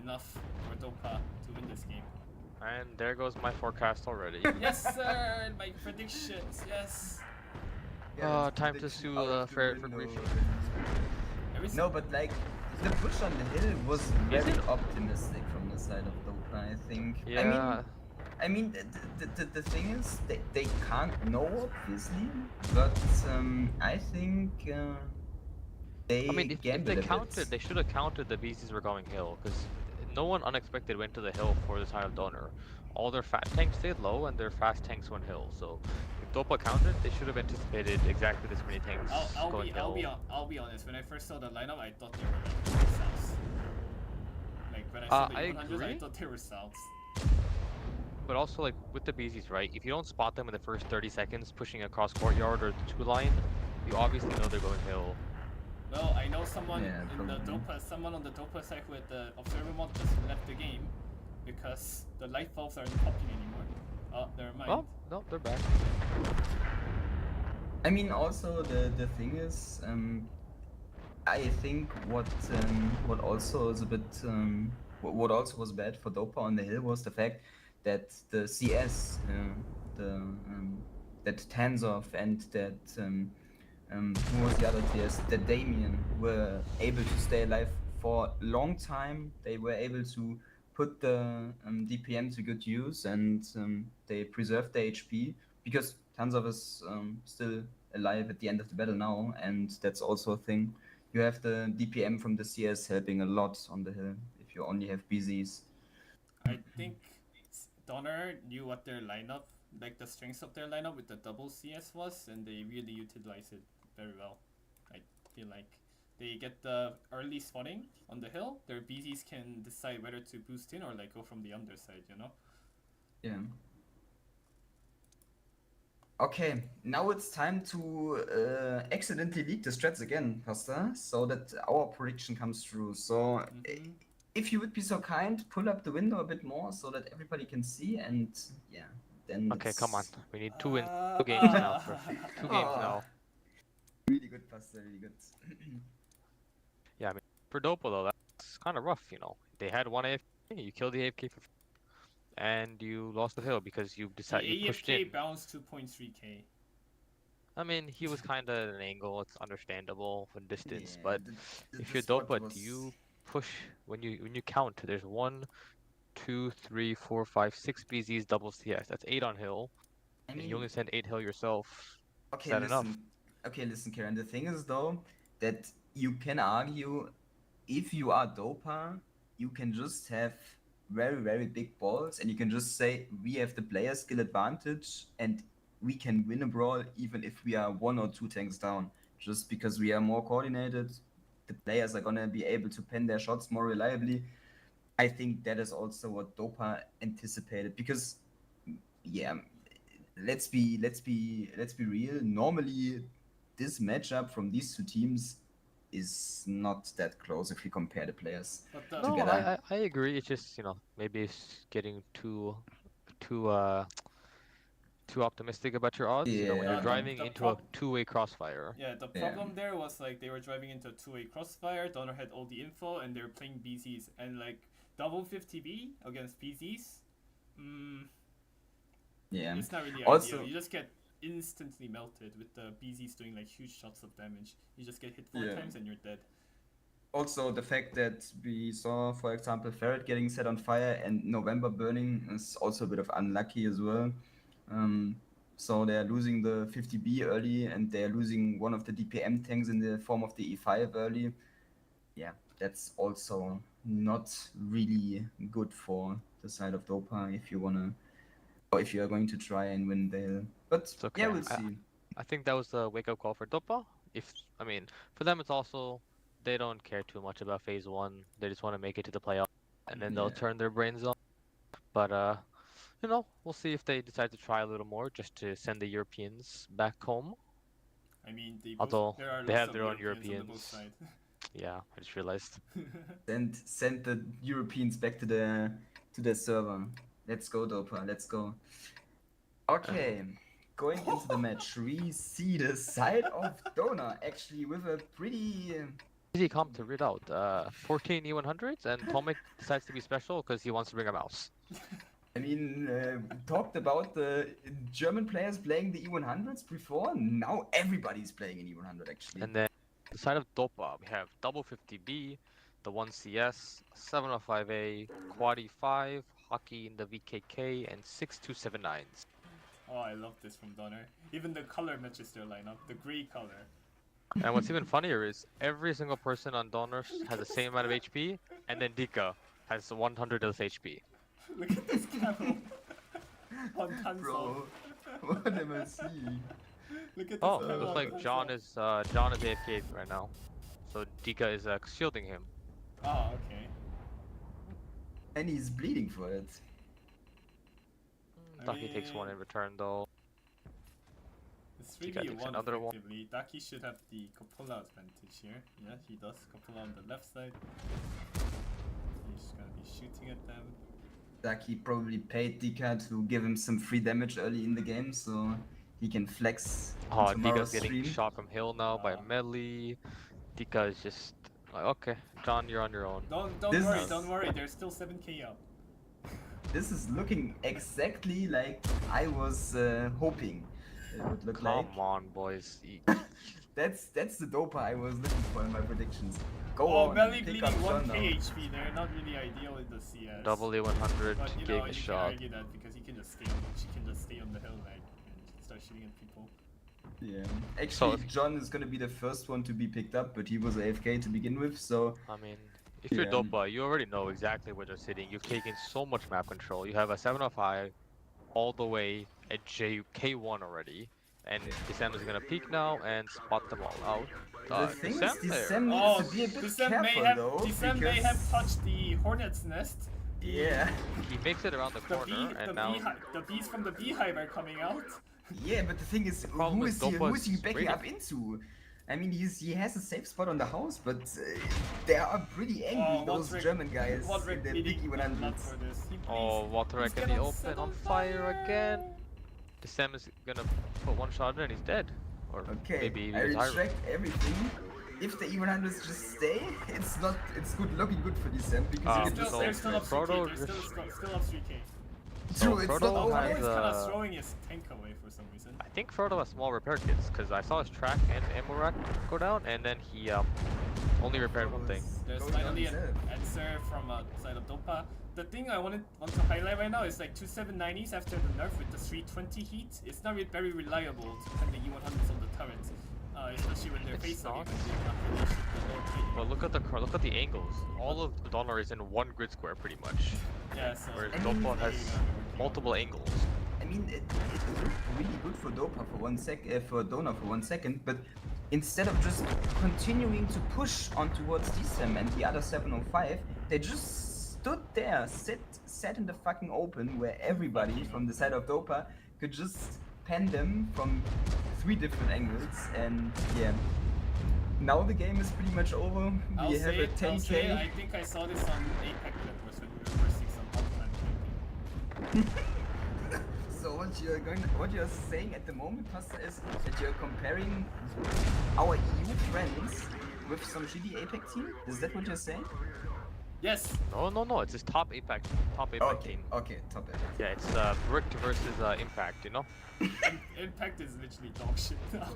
enough for Dopa to win this game. And there goes my forecast already. Yes, sir! My predictions, yes! Yeah, that's Time to prediction sue out of the for window. briefing. Everything- No, but like, the push on the hill was very it? optimistic from the side of Dopa, I think. Yeah. I mean, the thing is, they can't know, obviously, but I think they I mean, if gambled they a bit. counted, they should have counted the BCs were going hill, because no one unexpected went to the hill for the side of Donner. All their fat tanks stayed low, and their fast tanks went hill. So if Dopa counted, they should have anticipated exactly this many tanks going hill. I'll be honest. When I first saw the lineup, I thought they were like Souths. Like when I saw the I 100s, I agree. thought they were Souths. But also, like, with the BZs, right? If you don't spot them in the first 30 seconds pushing across courtyard or the 2 line, you obviously know they're going hill. Well, I know someone Yeah, in the probably. Dopa, someone on the Dopa side who had the observer mod just left the game because the light bulbs aren't popping anymore. Oh, never mind. Oh, no, they're back. I mean, also the thing is, I think what also is a bit what also was bad for Dopa on the hill was the fact that the CS that Tansov and that who was the other TS, that Damien were able to stay alive for a long time. They were able to put the DPM to good use, and they preserved their HP because Tansov is still alive at the end of the battle now, and that's also a thing. You have the DPM from the CS helping a lot on the hill if you only have BZs. I think Donner knew what their lineup, like the strengths of their lineup with the double CS was, and they really utilized it very well. I feel like they get the early spotting on the hill. Their BZs can decide whether to boost in or like go from the underside, you know? Yeah. Okay, now it's time to accidentally leak the strats again, Costa, so that our prediction comes true. So, if you would be so kind, pull up the window a bit more so that everybody can see, and yeah, then Okay, come on. it's We need two games now. Two games Ah. now. really good, Costa, really good. Yeah, I mean, for Dopa though, that's kind of rough, you know. They had one AFK, you killed the AFK for and you lost the hill because you decided you pushed in. AFK bounced 2.3k. I mean, he was kind of at an angle. It's understandable from distance, Yeah, but the if you're spot Dopa, was... do you push when you count? There's 1, 2, 3, 4, 5, 6 BZs double CS. That's 8 on hill, I and mean, you only send 8 hill yourself. okay, Is that listen. enough? Okay, listen, Karen. The thing is though that you can argue if you are Dopa, you can just have very, very big balls and you can just say we have the player skill advantage and we can win a brawl even if we are 1 or 2 tanks down. Just because we are more coordinated, the players are gonna be able to pen their shots more reliably. I think that is also what Dopa anticipated because yeah, let's be real. Normally this matchup from these two teams is not that close if you compare the players But the, No, together. I agree. It's just, you know, maybe it's getting too too optimistic about your odds. You know, when you're Yeah, driving the into a two-way crossfire. Yeah, the problem there was like they were driving into a two-way crossfire. Donner had all the info, and they were playing BZs and like double 50B against BZs. yeah. It's not really Also, ideal. You just get instantly melted with the BZs doing like huge shots of damage. You just get hit 4 Yeah. times and you're dead. also the fact that we saw, for example, Ferret getting set on fire and November burning is also a bit of unlucky as well. So they're losing the 50B early and they're losing one of the DPM tanks in the form of the E5 early. Yeah, that's also not really good for the side of Dopa if you wanna, or if you are going to try and win the. But It's okay. yeah, we'll see. I think that was the wake-up call for Dopa. I mean, for them, it's also they don't care too much about Phase 1. They just want to make it to the playoff, and then they'll Yeah. turn their brains on. But you know, we'll see if they decide to try a little more just to send the Europeans back home. I mean, Although there are they lots have of their own Europeans on the both Europeans. sides. Yeah, I just realized. Send the Europeans back to the server. Let's go, Dopa. Let's go. Okay, going into the match, we see the side of Dona actually with a pretty. Easy comp to read out. 14 E100s, and Tomek decides to be special because he wants to bring a mouse. I mean, we talked about the German players playing the E100s before. Now everybody's playing an E100 actually. And then the side of Dopa, we have double 50B, the 1CS, 705A, Quad E5, Hockey in the VKK, and 6279s. Oh, I love this from Donner. Even the color matches their lineup. The gray color. And what's even funnier is every single person on Donors has the same amount of HP, and then Dika has 100 less HP. Look at this camo. On Tansov. Bro, what am I seeing? Look at this Oh, camo looks on like John Tansov. is AFK right now, so Dika is shielding him. Oh, okay. And he's bleeding for it. Ducky takes one in return though. It's Dika takes 3v1 another one. effectively. Daki should have the Coppola advantage here. Yeah, he does. Coppola on the left side. He's gonna be shooting at them. Daki probably paid Dika to give him some free damage early in the game so he can flex Oh, on tomorrow's Dika's getting stream. shot from hill now by Ah. Melly. Tika is just like, okay, John, you're on your own. This Don't is- worry. There's still 7k up. This is looking exactly like I was hoping it would look Come like. on, boys. That's the Dopa I was looking for in my predictions. Go Oh, on, Melly pick bleeding up John 1k now. HP. They're not really ideal in the CS. Double A100, But you know, getting a you can shot. argue that because he can just she can just stay on the hill like and start shooting at people. Yeah. Actually, if- John is gonna be the first one to be picked up, but he was AFK to begin with, so I mean, if you're Yeah. Dopa, you already know exactly where they're sitting. You've taken so much map control. You have a 705 all the way at K1 already. And Decem is gonna peek now and spot them all out. the thing is, Decem there. Decem needs Oh, to be a bit Decem careful though, Decem may have because- touched the hornet's nest. Yeah, He makes it around the corner, and now the bees from the beehive are coming out. yeah, but the thing is, problem who is is he Dopa's backing rating. up into? I mean, he has a safe spot on the house, but they are pretty angry, those Walterick- German guys Walterick in their really big not E100s. for this. He oh, plays- Walterick he's in the gonna open set on fire again. Decem is gonna put one shot in and he's dead. Or Okay, maybe I even Tyro. retract everything. If the E100s just stay, it's looking good for Decem because Ah, you can Still, just they're still up 3k. Frodo They're just- still up 3k. True, it's Frodo not Oh, over. has, Frodo is kind of uh, throwing his tank away for some reason. I think Frodo has small repair kits because I saw his track and ammo rack go down, and then he only repaired one thing. There's Going down finally an himself. answer from side of Dopa. The thing I want to highlight right now is like 2790s after the nerf with the 320 heat. It's not very reliable to put the E100s on the turret, especially when they're It's face not. not. But look at the angles. All of the Donner is in one grid square pretty much, Yeah, so whereas I mean, Dopa has multiple angles. I mean, it looked really good for Dopa for Donor for 1 second, but instead of just continuing to push on towards Decem and the other 705, they just stood there, sat in the fucking open where everybody from the side of Dopa could just pen them from 3 different angles, and yeah. Now the game is pretty much over. We have a 10k. I think I saw this on APEC Networks when we were versing some offline camping. So what you're saying at the moment, Pasta, is that you're comparing our EU friends with some GD APEC team? Is that what you're saying? Yes. No, it's his top APAC team. Okay, top APEC. Yeah, it's Bricked versus Impact, you know? Impact is literally dog shit now.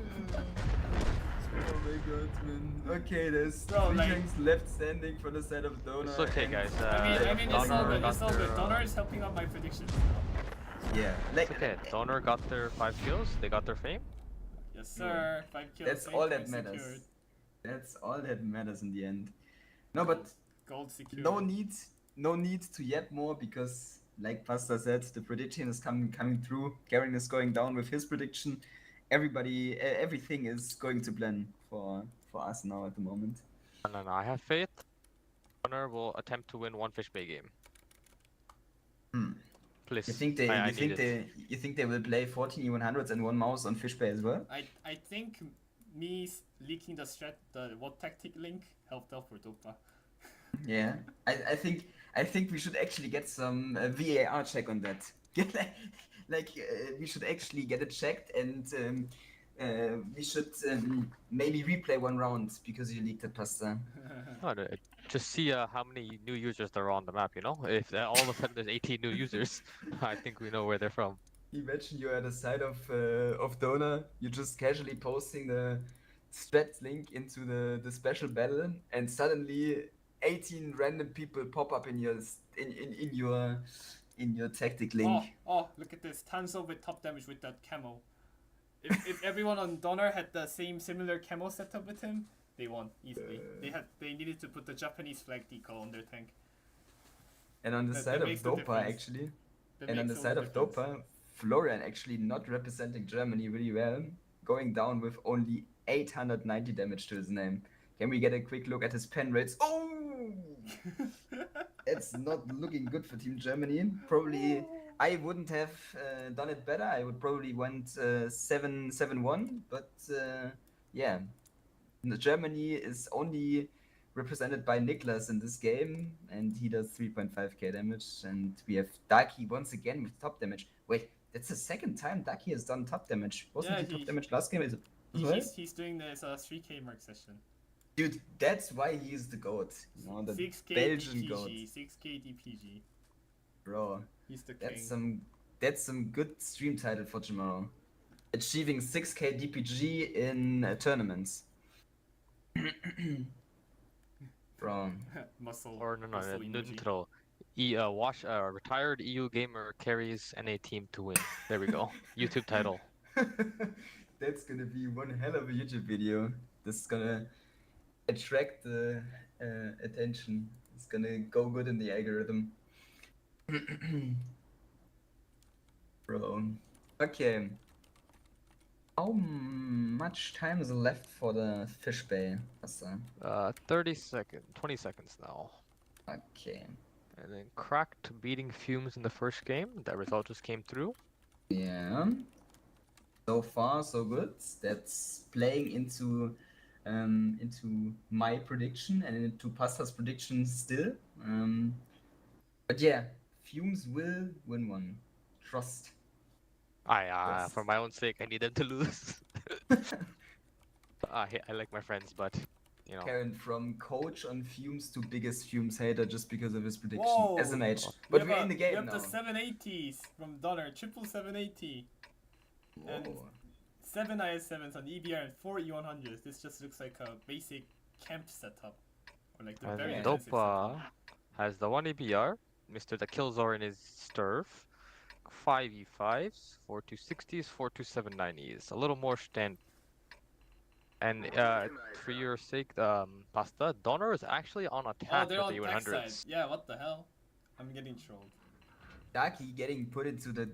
Oh my god, man. Okay, there's Bro, 3 like- tanks left standing for the side of Donor. It's okay, and- guys. I mean, it's all Donner good. got It's all their, good. Donor is helping out my predictions. Yeah, like It's okay. Donor got their 5 kills. They got their fame. Yes, sir. 5 kills. that's safe, all that point matters. secured. That's all that matters in the end. No, but Gold secured. no need to yap more because, like Pasta said, the prediction is coming through. Garen is going down with his prediction. Everything is going to plan for us now at the moment. No, I have faith. Donor will attempt to win one Fish Bay game. Hmm. Please. You think they I you think need it. they you think they will play 14 E100s and 1 mouse on Fishbay as well? I think me leaking the what tactic link helped out for Dopa. Yeah. I think we should actually get some VAR check on that. We should actually get it checked and we should maybe replay 1 round because you leaked it, Pasta. No, just see how many new users there are on the map, you know? If all of a sudden there's 18 new users, I think we know where they're from. Imagine you're at the side of Donor, you're just casually posting the strats link into the special battle, and suddenly 18 random people pop up in your tactic link. Oh, look at this. Tanzo with top damage with that camo. If everyone on Donner had the similar camo setup with him, they won easily. They needed to put the Japanese flag decal on their tank. And on the That side of makes the Dopa difference. actually, That and on the makes all side of difference. Dopa, Florian actually not representing Germany really well, going down with only 890 damage to his name. Can we get a quick look at his pen rates? Oh! It's not looking good for Team Germany. Probably, I wouldn't have done it better. I would probably went 7-1, but yeah. Germany is only represented by Niklas in this game, and he does 3.5k damage. And we have Daki once again with top damage. Wait, that's the second time Daki has done top damage. Wasn't Yeah, he top he- damage last game? Is it? as well? He's doing this 3k mark session. Dude, that's why he's the GOAT. You know, the 6k Belgian DPG, GOAT. 6k DPG. Bro, He's the king. that's some good stream title for tomorrow. Achieving 6k DPG in tournaments. Bro. Muscle. Or no, muscle emoji. neutral. Watch retired EU gamer carries NA team to win. There we go. YouTube title. That's gonna be one hell of a YouTube video. This is gonna attract the attention. It's gonna go good in the algorithm. Bro. Okay. How much time is left for the fish bay? 30 seconds, 20 seconds now. Okay. And then Cracked beating Fumes in the first game. That result just came through. Yeah. So far, so good. That's playing into my prediction and into Pasta's prediction still. But yeah, Fumes will win one. Trust. Yes. For my own sake, I need them to lose. I like my friends, but you know. Karen, from coach on Fumes to biggest Fumes hater just because of his prediction. Whoa. SMH. But we're in the You game have now. the 780s from Donner, triple 780. And Whoa. 7 IS7s on EBR and 4 E100s. This just looks like a basic camp setup. Or like the And very then expensive Dopa has the 1 EBR, Mr. the Killzor in his Sturf, 5 E5s, 4 260s, 4 279Es. A little more stand. And for your sake, Pasta, Donner is actually on setup. attack Oh, they're with on the backside. E100s. Yeah, what the hell? I'm getting trolled. Daki getting put into the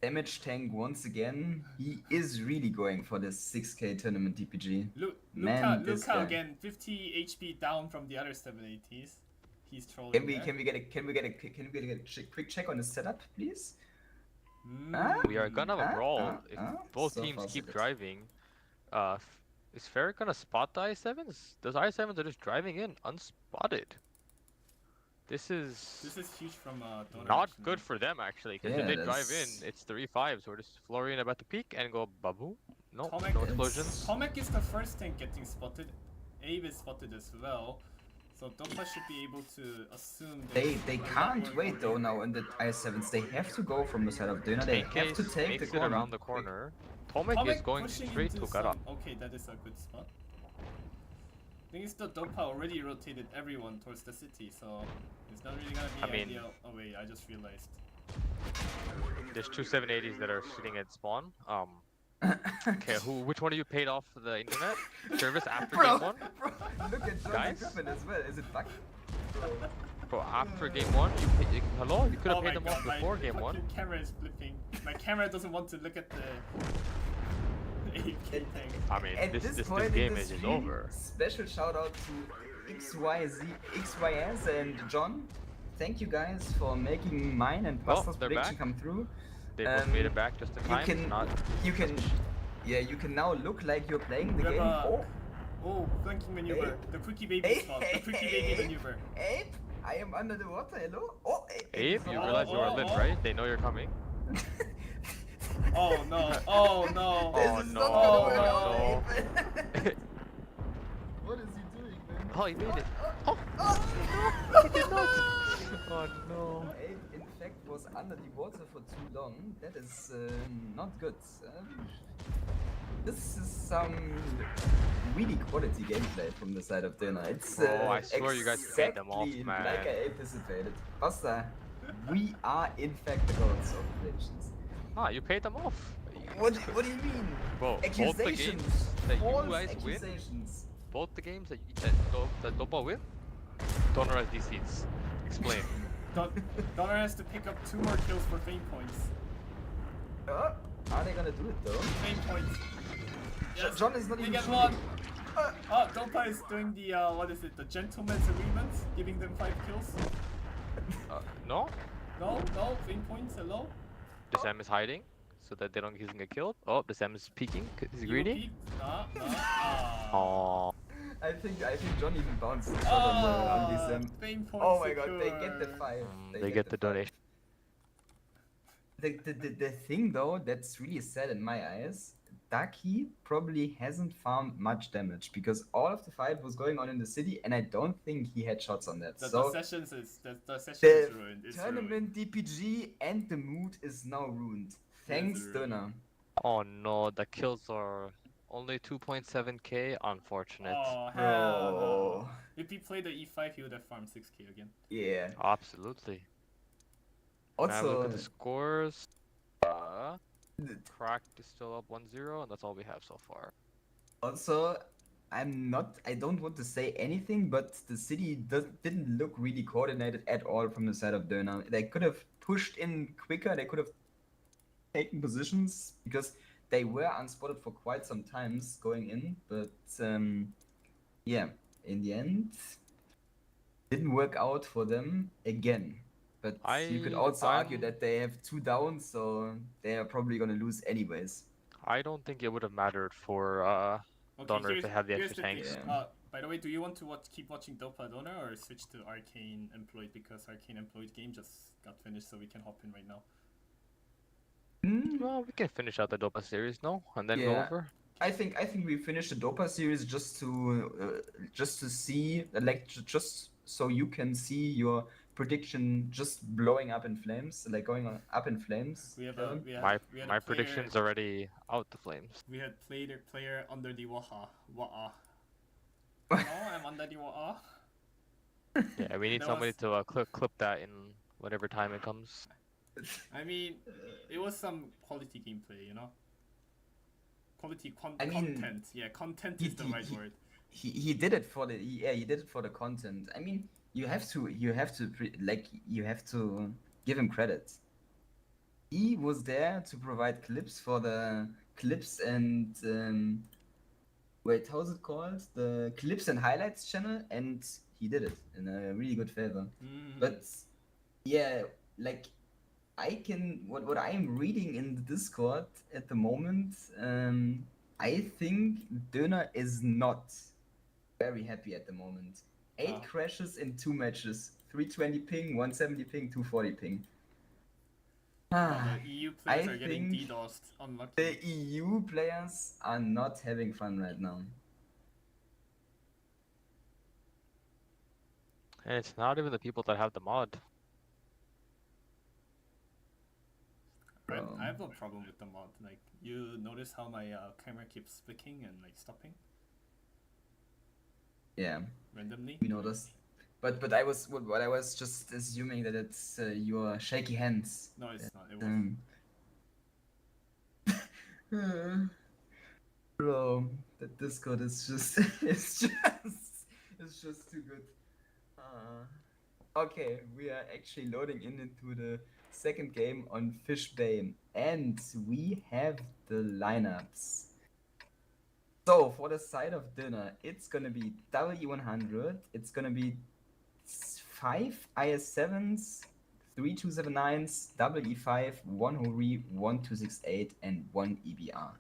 damage tank once again. He is really going for this 6k tournament DPG. Man, this Luca guy. again, 50 HP down from the other 780s. He's trolling. Can we get a quick check on his setup, please? We are gonna have a brawl if both So teams far, so keep good. driving. Is Ferret gonna spot the I7s? Those I7s are just driving in unspotted. This is huge from Donner. not actually. good for them actually, because Yeah, if they drive that's- in, it's 3-5s. We're just flurrying about the peak and go baboom. No, Tomek no is- explosions. Tomek is the first tank getting spotted. Abe is spotted as well. So Dopa should be able to assume that They can't wait though now in the I7s. They have to go from the side of dinner. They have to take makes the it corner. around the corner. Tomek is going pushing straight into to Gara. Okay, that is a good spot. Thing is, the Dopa already rotated everyone towards the city, so it's not really gonna be I mean- ideal. Oh wait, I just realized. There's two 780s that are sitting at spawn. Okay, which one of you paid off the internet service after Bro, game 1? bro, look at John's Guys? equipment as well. Is it bugged? Bro, after game 1, hello? You could have Oh paid my them off god, before my game 1. fucking camera is flipping. My camera doesn't want to look at the AK tank. I mean, At this point in game the is stream, over. Special shout out to XYS and John. Thank you guys for making mine and Oh, Pasta's they're prediction back. come through. They both made it back just in time. You can now look like you're playing the We have game. a- Oh, flanking maneuver. Abe? The quickie baby Abe? spot. The quickie baby maneuver. Abe, I am under the water. Hello. Oh, Abe, you realize you are lit, oh. right? They know you're coming. Oh no, oh no. This Oh, is no. not gonna work Oh, out, no. Abe. What is he doing, man? Oh, he made it. Oh, Oh, he did not. Oh no. Abe, in fact, was under the water for too long. That is not good. This is some really quality gameplay from the side of Döner. It's Bro, I swear you guys paid them off, exactly man. like I anticipated. Basta, we are in fact the gods of predictions. Ah, you paid them off. What do you mean? Bro, both the games Accusations. that you False guys win, accusations. both the games that Dopa win, Donner has these seats. Explain. Donner has to pick up 2 more kills for fame points. Are they gonna do it though? Fame points. Yes, John is not they even get shooting. one. Oh, Dopa is doing the, what is it, the gentleman's agreement, giving them 5 kills. No? No, fame points, hello? The Sam is hiding so that they don't get killed. Oh, the Sam is peeking. Is he greedy? Nah. Oh. I think John even bounced the shot on the Sam. Fame points Oh my god, they get the secure. 5. They get the five. donation. The thing though that's really sad in my eyes, Daki probably hasn't farmed much damage because all of the fight was going on in the city, and I don't think he had shots on that. The So sessions is the session the is ruined. It's tournament ruined. DPG and the mood is now ruined. Thanks, ruined. Döner. Oh no, the kills are only 2.7k. Unfortunate. Oh hell no! Bro. If he played the E5, he would have farmed 6k again. Yeah. Absolutely. Now look at the Also, scores. th- Cracked is still up 1-0, and that's all we have so far. also, I don't want to say anything, but the city didn't look really coordinated at all from the side of Döner. They could have pushed in quicker, they could have taken positions because they were unspotted for quite some times going in, but yeah, in the end, didn't work out for them again. But you could also argue that they have 2 down, so they are probably gonna lose anyways. I don't think it would have mattered for Donner if they had the extra thing. tanks. Yeah. By the way, do you want to keep watching Dopa Donor or switch to Arcane Employed, because Arcane Employed game just got finished, so we can hop in right now. Well, we can finish out the Dopa series, no? And then go Yeah. over? I think we finished the Dopa series just to see, like, just so you can see your prediction just blowing up in flames, like going up in flames. We have Kevin. My prediction's already out the flames. We had player under the waha. Wa'a. Oh, I'm under the wa'a. Yeah, we need That somebody was- to clip that in whatever time it comes. I mean, it was some quality gameplay, you know? Quality I mean, content. Yeah, content he- is the he- right he- word. He did it for he did it for the content. I mean, you have to give him credit. He was there to provide clips for the clips and wait, how's it called? The clips and highlights channel, and he did it in a really good favor. Mhm. But yeah, like what I'm reading in the Discord at the moment, I think Döner is not very happy at the moment. 8 Wow. crashes in 2 matches, 320 ping, 170 ping, 240 ping. Oh, the EU players I are getting think DDoSed. Unlucky. the EU players are not having fun right now. And it's not even the people that have the mod. I have a problem with the mod. Like, you notice how my camera keeps flicking and like stopping Yeah, randomly? we noticed. But what I was just assuming that it's your shaky hands. No, it's not. It wasn't. Bro, that Discord is just it's just too good. Okay, we are actually loading into the second game on Fish Bay, and we have the lineups. So for the side of dinner, it's gonna be W100. It's gonna be 5 IS7s, 3 279s, double E5, 1 Hori, 1 268, and 1 EBR.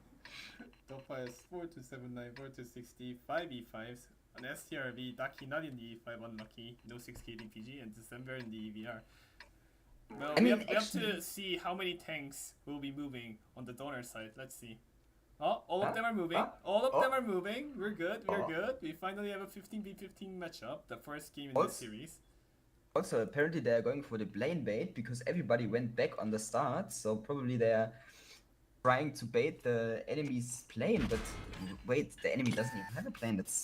Dopa is 4279, 4260, 5 E5s, an STRV, Daki not in the E5, unlucky, no 6k DPG, and December in the EVR. Well, I we mean, have to see how many tanks will be moving on the donor side. Let's see. Oh, all of them are moving. All of them are moving. We're good. We're good. We finally have a 15v15 matchup, the first game in the series. Also, apparently they are going for the plane bait because everybody went back on the start, so probably they are trying to bait the enemy's plane, but wait, the enemy doesn't even have a plane. That's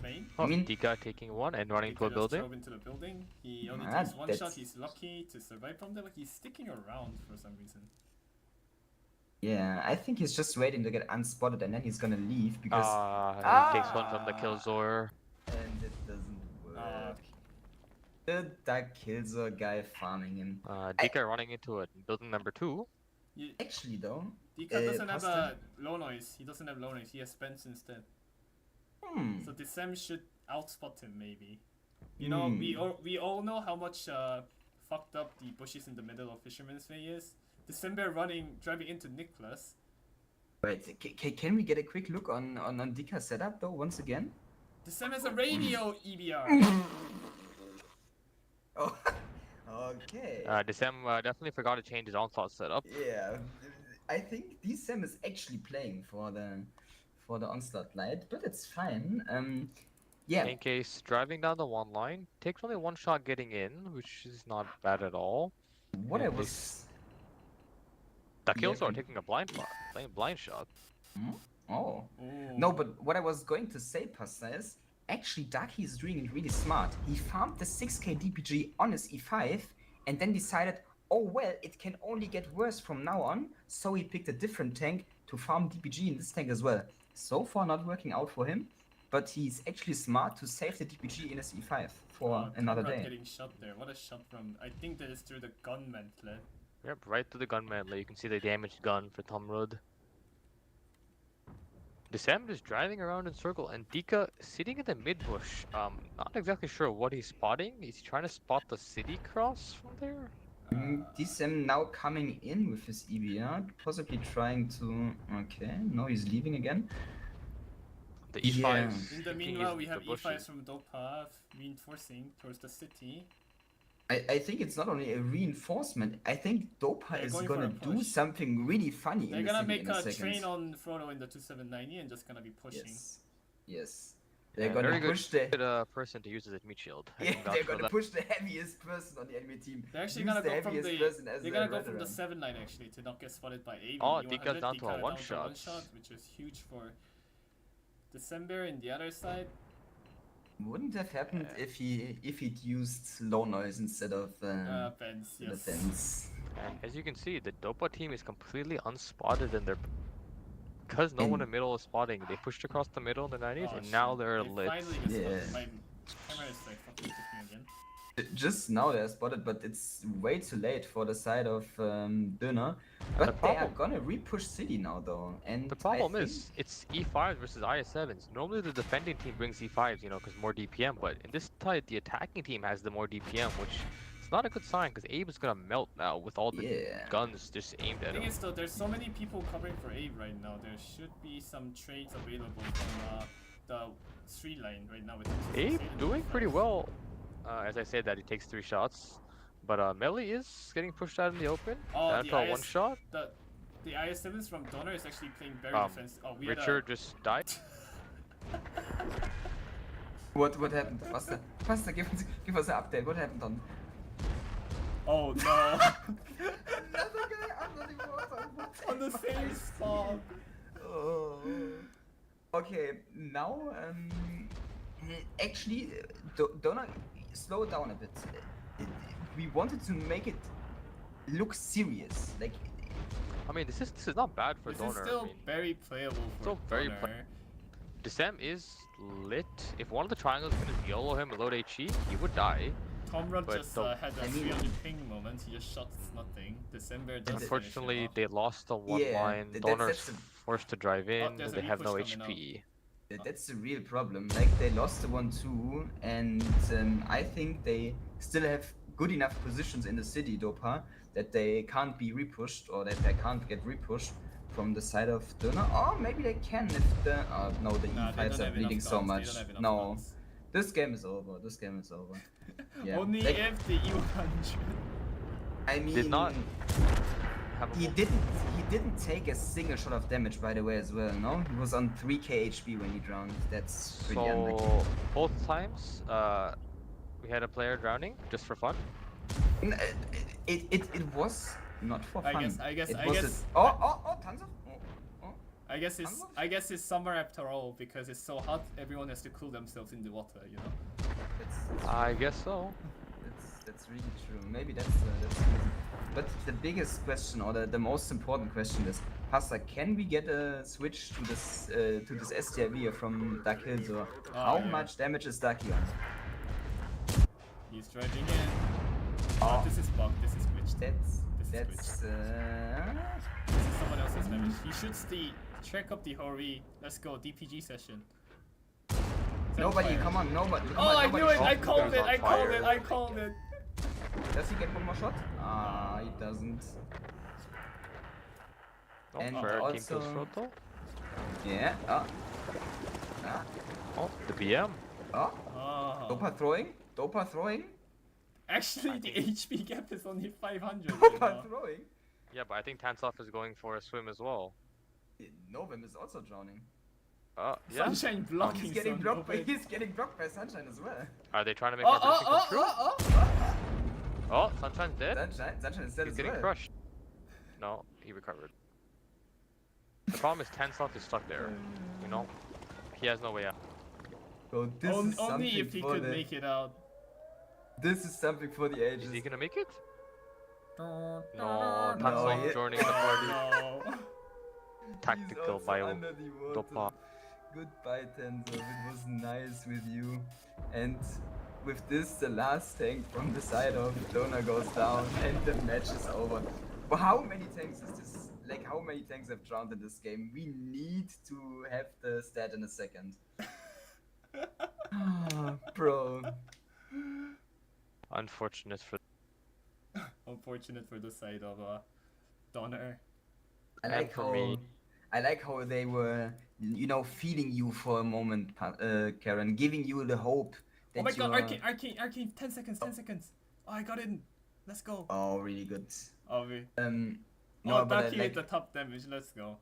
Plane. Oh, I mean- Dika taking one and running to a Just building. drove into the building. He only Ah, takes one that's- shot. He's lucky to survive from that, but he's sticking around for some reason. Yeah, I think he's just waiting to get unspotted and then he's gonna leave because He takes one from the Killzor. and it doesn't work. The Dark Killzor guy farming him. Dika running into it. Building number 2. Actually though, Dika doesn't have Pasta? low noise. He doesn't have low noise. He has Spence instead. hmm. So Decem should outspot him maybe. You know, we all know how much fucked up the bushes in the middle of Fisherman's Bay is. December driving into Nicholas. Wait, can we get a quick look on Dika's setup though once again? Decem has a radio EBR. Oh, okay. Decem definitely forgot to change his onslaught setup. Yeah, I think DSM is actually playing for the onslaught light, but it's fine. Yeah. In case driving down the one line takes only one shot getting in, which is not bad at all. What I And was. the kills Yeah, are taking a blind shot. Oh. Ooh. No, but what I was going to say, Pasta, is actually Ducky is doing it really smart. He farmed the 6k DPG on his E5 and then decided, oh well, it can only get worse from now on, so he picked a different tank to farm DPG in this tank as well. So far not working out for him, but he's actually smart to save the DPG in his E5 for another Conrad day. getting shot there. What a shot from. I think that is through the gunman fled. Yep, right to the gunman. You can see the damaged gun for Tomrud. Sam is driving around in circle, and Dika sitting in the mid bush. Not exactly sure what he's spotting. He's trying to spot the city cross from there. DSM now coming in with his EBR, possibly trying to. Okay, no, he's leaving again. The Yeah. E5. In the meanwhile, we have E5s from Dopa reinforcing towards the city. I think it's not only a reinforcement. I think Dopa They're is going for gonna a do push. something really funny. They're in the gonna city make in a a second. train on Frodo in the 2790 and just gonna be pushing. Yes, yes. They're Yeah, gonna very push good the. person to use as a meat shield. I Yeah, can vouch they're for gonna that. push the heaviest person on the enemy team. They're actually Use gonna the go from heaviest the. person as They're their gonna go from the veteran. 7 line actually to not get spotted by A. Oh, Dika's down to a one-shot. Which is huge for December in the other side. Wouldn't have happened if he'd used low noise instead of Benz, the yes. fence. And as you can see, the Dopa team is completely unspotted in their. Because no one in the middle is spotting, they pushed across the middle in the 90s, Oh, and now shit. they're They lit. finally get Yeah. spotted. My camera is like fucking clicking again. Just now they're spotted, but it's way too late for the side of Döner. But they are gonna repush city now though, and The problem is, it's E5s versus IS7s. Normally the defending team brings E5s, you know, because more DPM, but in this tide, the attacking team has the more DPM, which is not a good sign, because Abe is gonna melt now with all the guns just aimed The at thing him. is though, there's so many people covering for Abe right now. There should be some trades available from the 3 line right now with Abe doing pretty well. As I said that he takes 3 shots, but Melly is getting pushed out in the open, down to a one shot. The IS7s from Donner is actually playing very defensive. Oh, we Richard just died. What happened? Faster, give us an update. What happened on? Oh no! Another guy under the water. On the same spot. Oh. Okay, now actually, Donna, slow down a bit. We wanted to make it look serious. Like, I mean, this is not bad for This Donner. is still I mean, very playable for still very Donner. Desem is lit. If one of the triangles can YOLO him and load HE, he would die. Tomrod But just the- had a 300 ping moment. He just shot nothing. December does Unfortunately, finish him they lost the one Yeah, line. that's Donner's the- forced to drive in. there's a They have no repush coming HP. that's the real problem. Like, they lost the 1-2, and I think they still have good enough positions in the city, Dopa, that they can't be repushed, or that they can't get repushed from the side of Döner. Or maybe they can if the... no, the Nah, they E5s don't are have bleeding enough so guns, they much. don't have enough No, guns. this game is over. This game is over. Yeah. Only like, if the E100. I mean, Did not have a he didn't take a single shot of damage, by the way, as well. No, he was on 3k HP when he drowned. That's pretty unlucky. So both times, we had a player drowning just for fun. It was not for fun. I guess- It I was guess- tons of. I guess it's summer after all because it's so hot. Everyone has to cool themselves in the water, you know. I guess so. That's really true. Maybe that's the reason. But the biggest question, or the most important question is, Pasta, can we get a switch to this STRV from Dark Hills, or how yeah. much damage is Ducky on? He's driving in. Oh. This is bugged. This is glitched. This is someone else's damage. He shoots the track up the Hori. Let's go DPG session. Nobody, Fire. come on, nobody. Oh, I knew it! I Oh, called there's it! on I called fire. it! I called it! Does he get one more shot? Ah, he doesn't. Oh, And fair team also- kills Froto. Yeah. Oh, the BM. Oh. Oh. Dopa throwing. Actually, the HP gap is only 500 right Dopa now. throwing. Yeah, but I think Tansoff is going for a swim as well. Novim is also drowning. Yeah. Sunshine blocking. He's getting so blocked. nobody- He's getting blocked by Sunshine as well. Are they trying to make my prediction come true? Oh! Oh, Sunshine's dead. Sunshine is dead He's as getting well. crushed. No, he recovered. The problem is Tansoff is stuck there. You know, he has no way out. So this is Only something if he for could the. make it out. This is something for the ages. Is he gonna make it? No, No, Tansoff he- joining the party. No. He's Tactical also by under the water. Dopa. Goodbye, Tenzo. It was nice with you. And with this, the last tank from the side of Donor goes down, and the match is over. But how many tanks is this? Like, how many tanks have drowned in this game? We need to have the stat in a second. Bro. Unfortunate for. Unfortunate for the side of Donner. I And like for how me- I like how they were, you know, feeding you for a moment, Karen, giving you the hope that Oh my you god, are... Arcane, 10 seconds, 10 seconds. Oh, I got in. Let's go. Oh, really good. Oh, we. No, Oh, but I Ducky like, with the top damage. Let's go.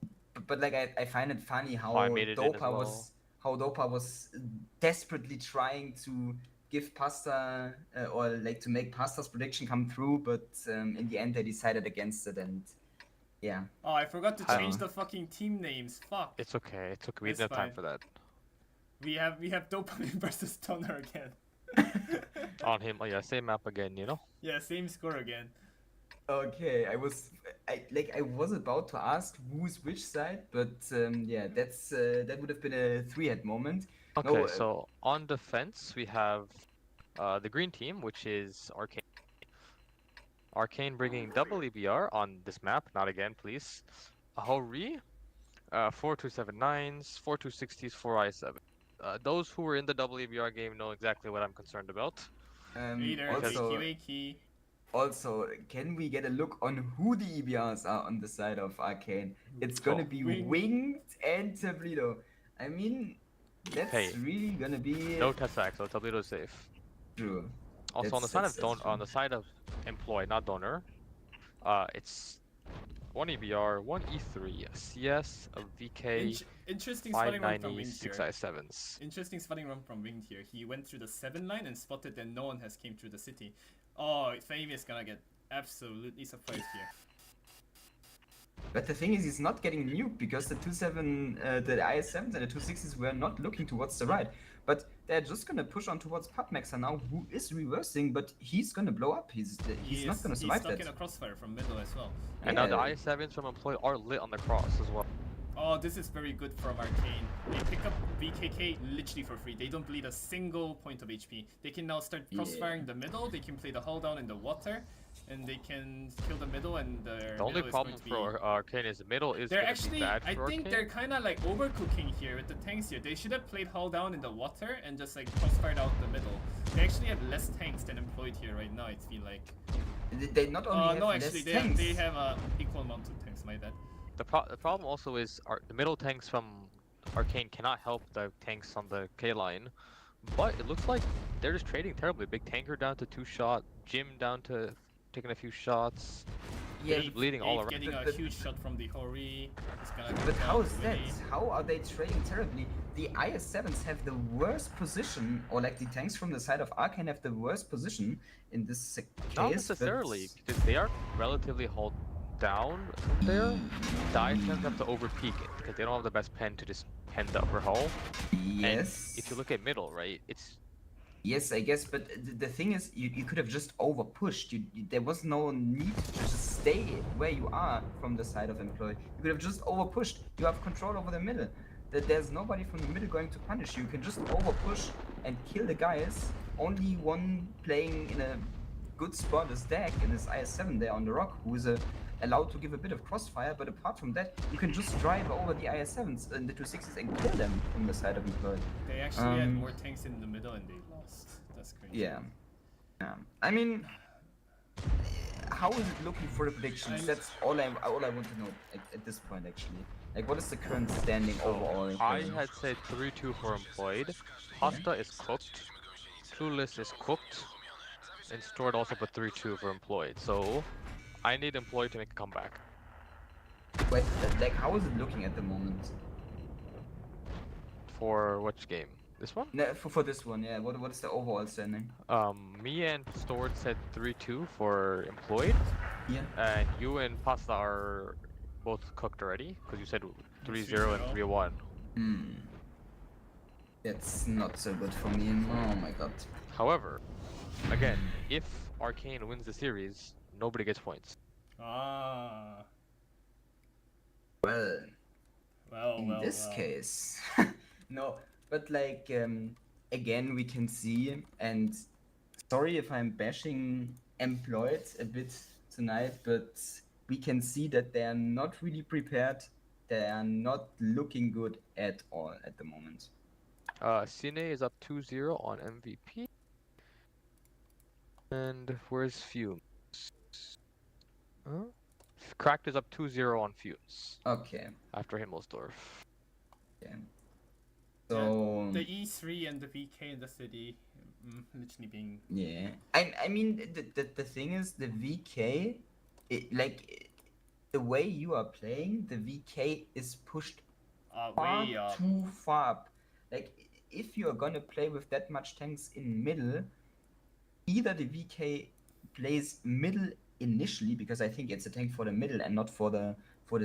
but like I find it funny how I made it in as Dopa well. was desperately trying to give Pasta or like to make Pasta's prediction come through, but in the end they decided against it, and yeah. Oh, I forgot to I change don't the fucking team names. Fuck. It's okay. It's okay. We It's didn't have time fine. for that. We have Dopamine versus Donner again. On him. Oh yeah, same map again. You know. Yeah, same score again. Okay, I was about to ask who's which side, but yeah, that would have been a three-head moment. Okay, No, so on defense we have the green team, which is Arcane. Arcane bringing double EBR on this map, not again, please. Hori, 4279s, 4260s, 4i7. Those who were in the double EBR game know exactly what I'm concerned about. Either Also, also, can we get a look on who the EBRs are on the side of Arcane? It's gonna be Winged. Winged and Tabledo. I mean, that's Hey, really gonna be No Tessac, so Tabledo is safe. true. Also on the That's- side of that's on the side of employee, not donor, it's one EBR, one E3, a CS, a VK, Interesting spotting run from 590, Winged here. 6i7s. Interesting spotting run from Winged here. He went through the 7 line and spotted that no one has came through the city. Oh, Fame is gonna get absolutely surprised here. But the thing is, he's not getting nuked because the the IS7s and the 260s were not looking towards the right. But they're just gonna push on towards Pubmaxer now, who is reversing, but he's gonna blow up. He's not gonna survive He's stuck that. in a crossfire from middle as well. And now the Yeah. IS7s from employee are lit on the cross as well. Oh, this is very good from Arcane. They pick up BKK literally for free. They don't bleed a single point of HP. They can now start crossfiring the middle. They can play the hull down in the water, and they can kill the middle. And their The only middle is problem going to for be... Arcane is the middle is They're gonna actually, be bad I for think Arcane. they're kind of like overcooking here with the tanks here. They should have played hull down in the water and just like crossfired out the middle. They actually have less tanks than employed here right now. It feels like. They not only have No, less actually, tanks. they have equal amount of tanks. My bad. The problem also is the middle tanks from Arcane cannot help the tanks on the K line, but it looks like they're just trading terribly. Big tanker down to 2-shot, Jim down to taking a few shots. Yeah, He's bleeding all around. Getting a But- huge shot from the Hori. It's gonna But go how down is that? really. How are they trading terribly? The IS7s have the worst position, or like the tanks from the side of Arcane have the worst position in this case. Not necessarily, because they are relatively held down from there. The IS7s have to overpeak it because they don't have the best pen to just pen the upper hull. Yes. And if you look at middle, right, it's Yes, I guess, but the thing is, you could have just over pushed. There was no need to just stay where you are from the side of employee. You could have just over pushed. You have control over the middle. There's nobody from the middle going to punish you. You can just over push and kill the guys. Only one playing in a good spot is Dak and his IS7 there on the rock, who is allowed to give a bit of crossfire. But apart from that, you can just drive over the IS7s and the 260s and kill them from the side of employee. They actually had more tanks in the middle and they lost. That's crazy. Yeah. I mean, how is it looking for the predictions? That's all I want to know at this point, actually. Like, what is the current standing overall? I had said 3-2 for employed. Pasta is cooked. Clueless is cooked. And Stored also put 3-2 for employed. So I need Employed to make a comeback. Wait, like how is it looking at the moment? For which game? This one? No, for this one, yeah. What is the overall standing? Me and Stord said 3-2 for Employed, Yeah. and you and Pasta are both cooked already, because you said 3-0 and 3-1. Hmm. That's not so good for me. Oh my god. However, again, if Arcane wins the series, nobody gets points. Ah. Well, Well, in well, this well. case, no. But like again, we can see, and sorry if I'm bashing Employed a bit tonight, but we can see that they are not really prepared. They are not looking good at all at the moment. Cine is up 2-0 on MVP. And where's Fumes? Huh? Cracked is up 2-0 on Fumes Okay. after Himmelsdorf. Yeah. So The E3 and the VK in the city, literally being. yeah, I mean the thing is the VK, the way you are playing, the VK is pushed far Way up. too far up. Like if you are gonna play with that much tanks in middle, either the VK plays middle initially because I think it's a tank for the middle and not for the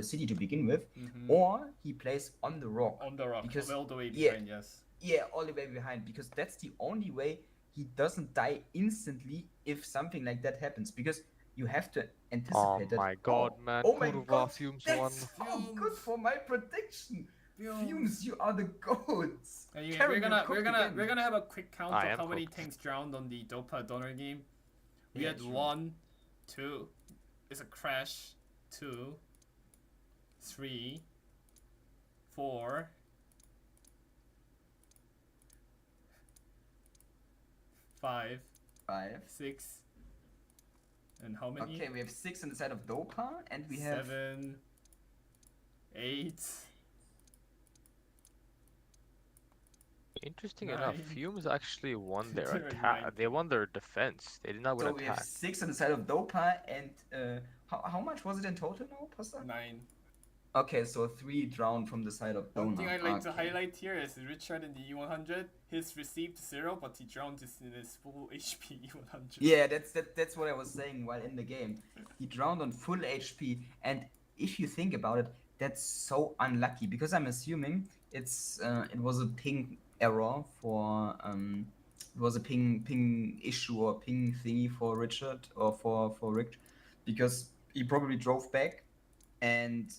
city to begin with, or he plays on the rock. On the rock, because all the way yeah, behind, yes. Yeah, all the way behind, because that's the only way he doesn't die instantly if something like that happens, because you have to anticipate Oh my god, man. Oh my Kurva, god, Fumes that's won. so good for my prediction. Fumes, you are the goats. Anyway, Carry we're your cook again. gonna have a quick count I of am how many cooked. tanks drowned on the Dopa donor game. We Yeah, had true. 1, 2, it's a crash, 2, 3, 4, 5, 5. 6, and how many? Okay, we have 6 on the side of Dopa, and we have 7, 8. Interesting enough, 9. Fumes actually won their They're attack. 9. They won their defense. They did not win so we have attack. 6 on the side of Dopa, and how much was it in total now, Pasta? 9. Okay, so 3 drowned from the side of Dona. One thing I'd like to Okay. highlight here is Richard in the E100. He's received 0, but he drowned in his full HP E100. Yeah, that's what I was saying while in the game. He drowned on full HP, and if you think about it, that's so unlucky, because I'm assuming it was a ping error for it was a ping issue or ping thingy for Richard or for Rick, because he probably drove back and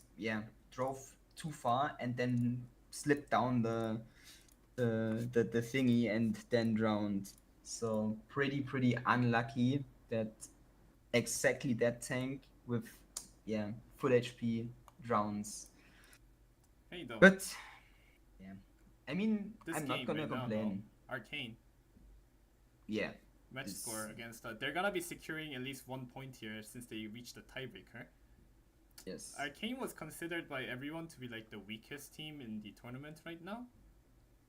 drove too far and then slipped down the thingy and then drowned. So pretty unlucky that exactly that tank with full HP drowns. Hey, though. But yeah, I mean, This I'm not game gonna right now, complain. Arcane. Yeah, Match This- score against. They're gonna be securing at least 1 point here since they reached the tiebreaker. yes. Arcane was considered by everyone to be like the weakest team in the tournament right now.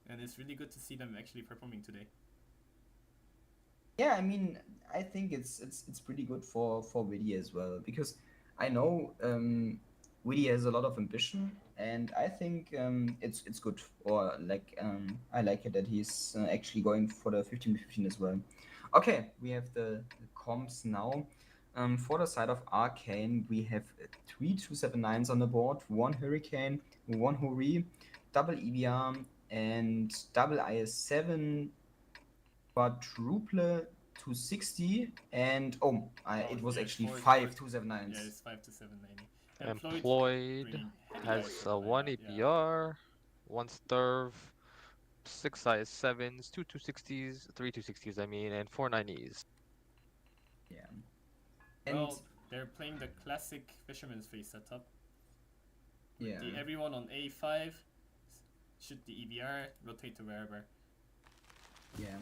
And it's really good to see them actually performing today. Yeah, I mean, I think it's pretty good for Witty as well, because I know Witty has a lot of ambition, and I think it's good, or like I like it that he's actually going for the 15-15 as well. Okay, we have the comps now. For the side of Arcane, we have 3 279s on the board, 1 Hurricane, 1 Hori, double EBR, and double IS7, quadruple 260, and it was yeah, actually four- 5 four- 279s. Yeah, it's 5 to 790. Employed bringing heavy has effort a right 1 now, EPR, 1 Sturv, 6 IS7s, 2 260s, 3 260s, I mean, and 4 90s. Yeah. And Well, they're playing the classic Fisherman's Face setup. yeah. Everyone on A5, shoot the EBR, rotate to wherever. Yeah.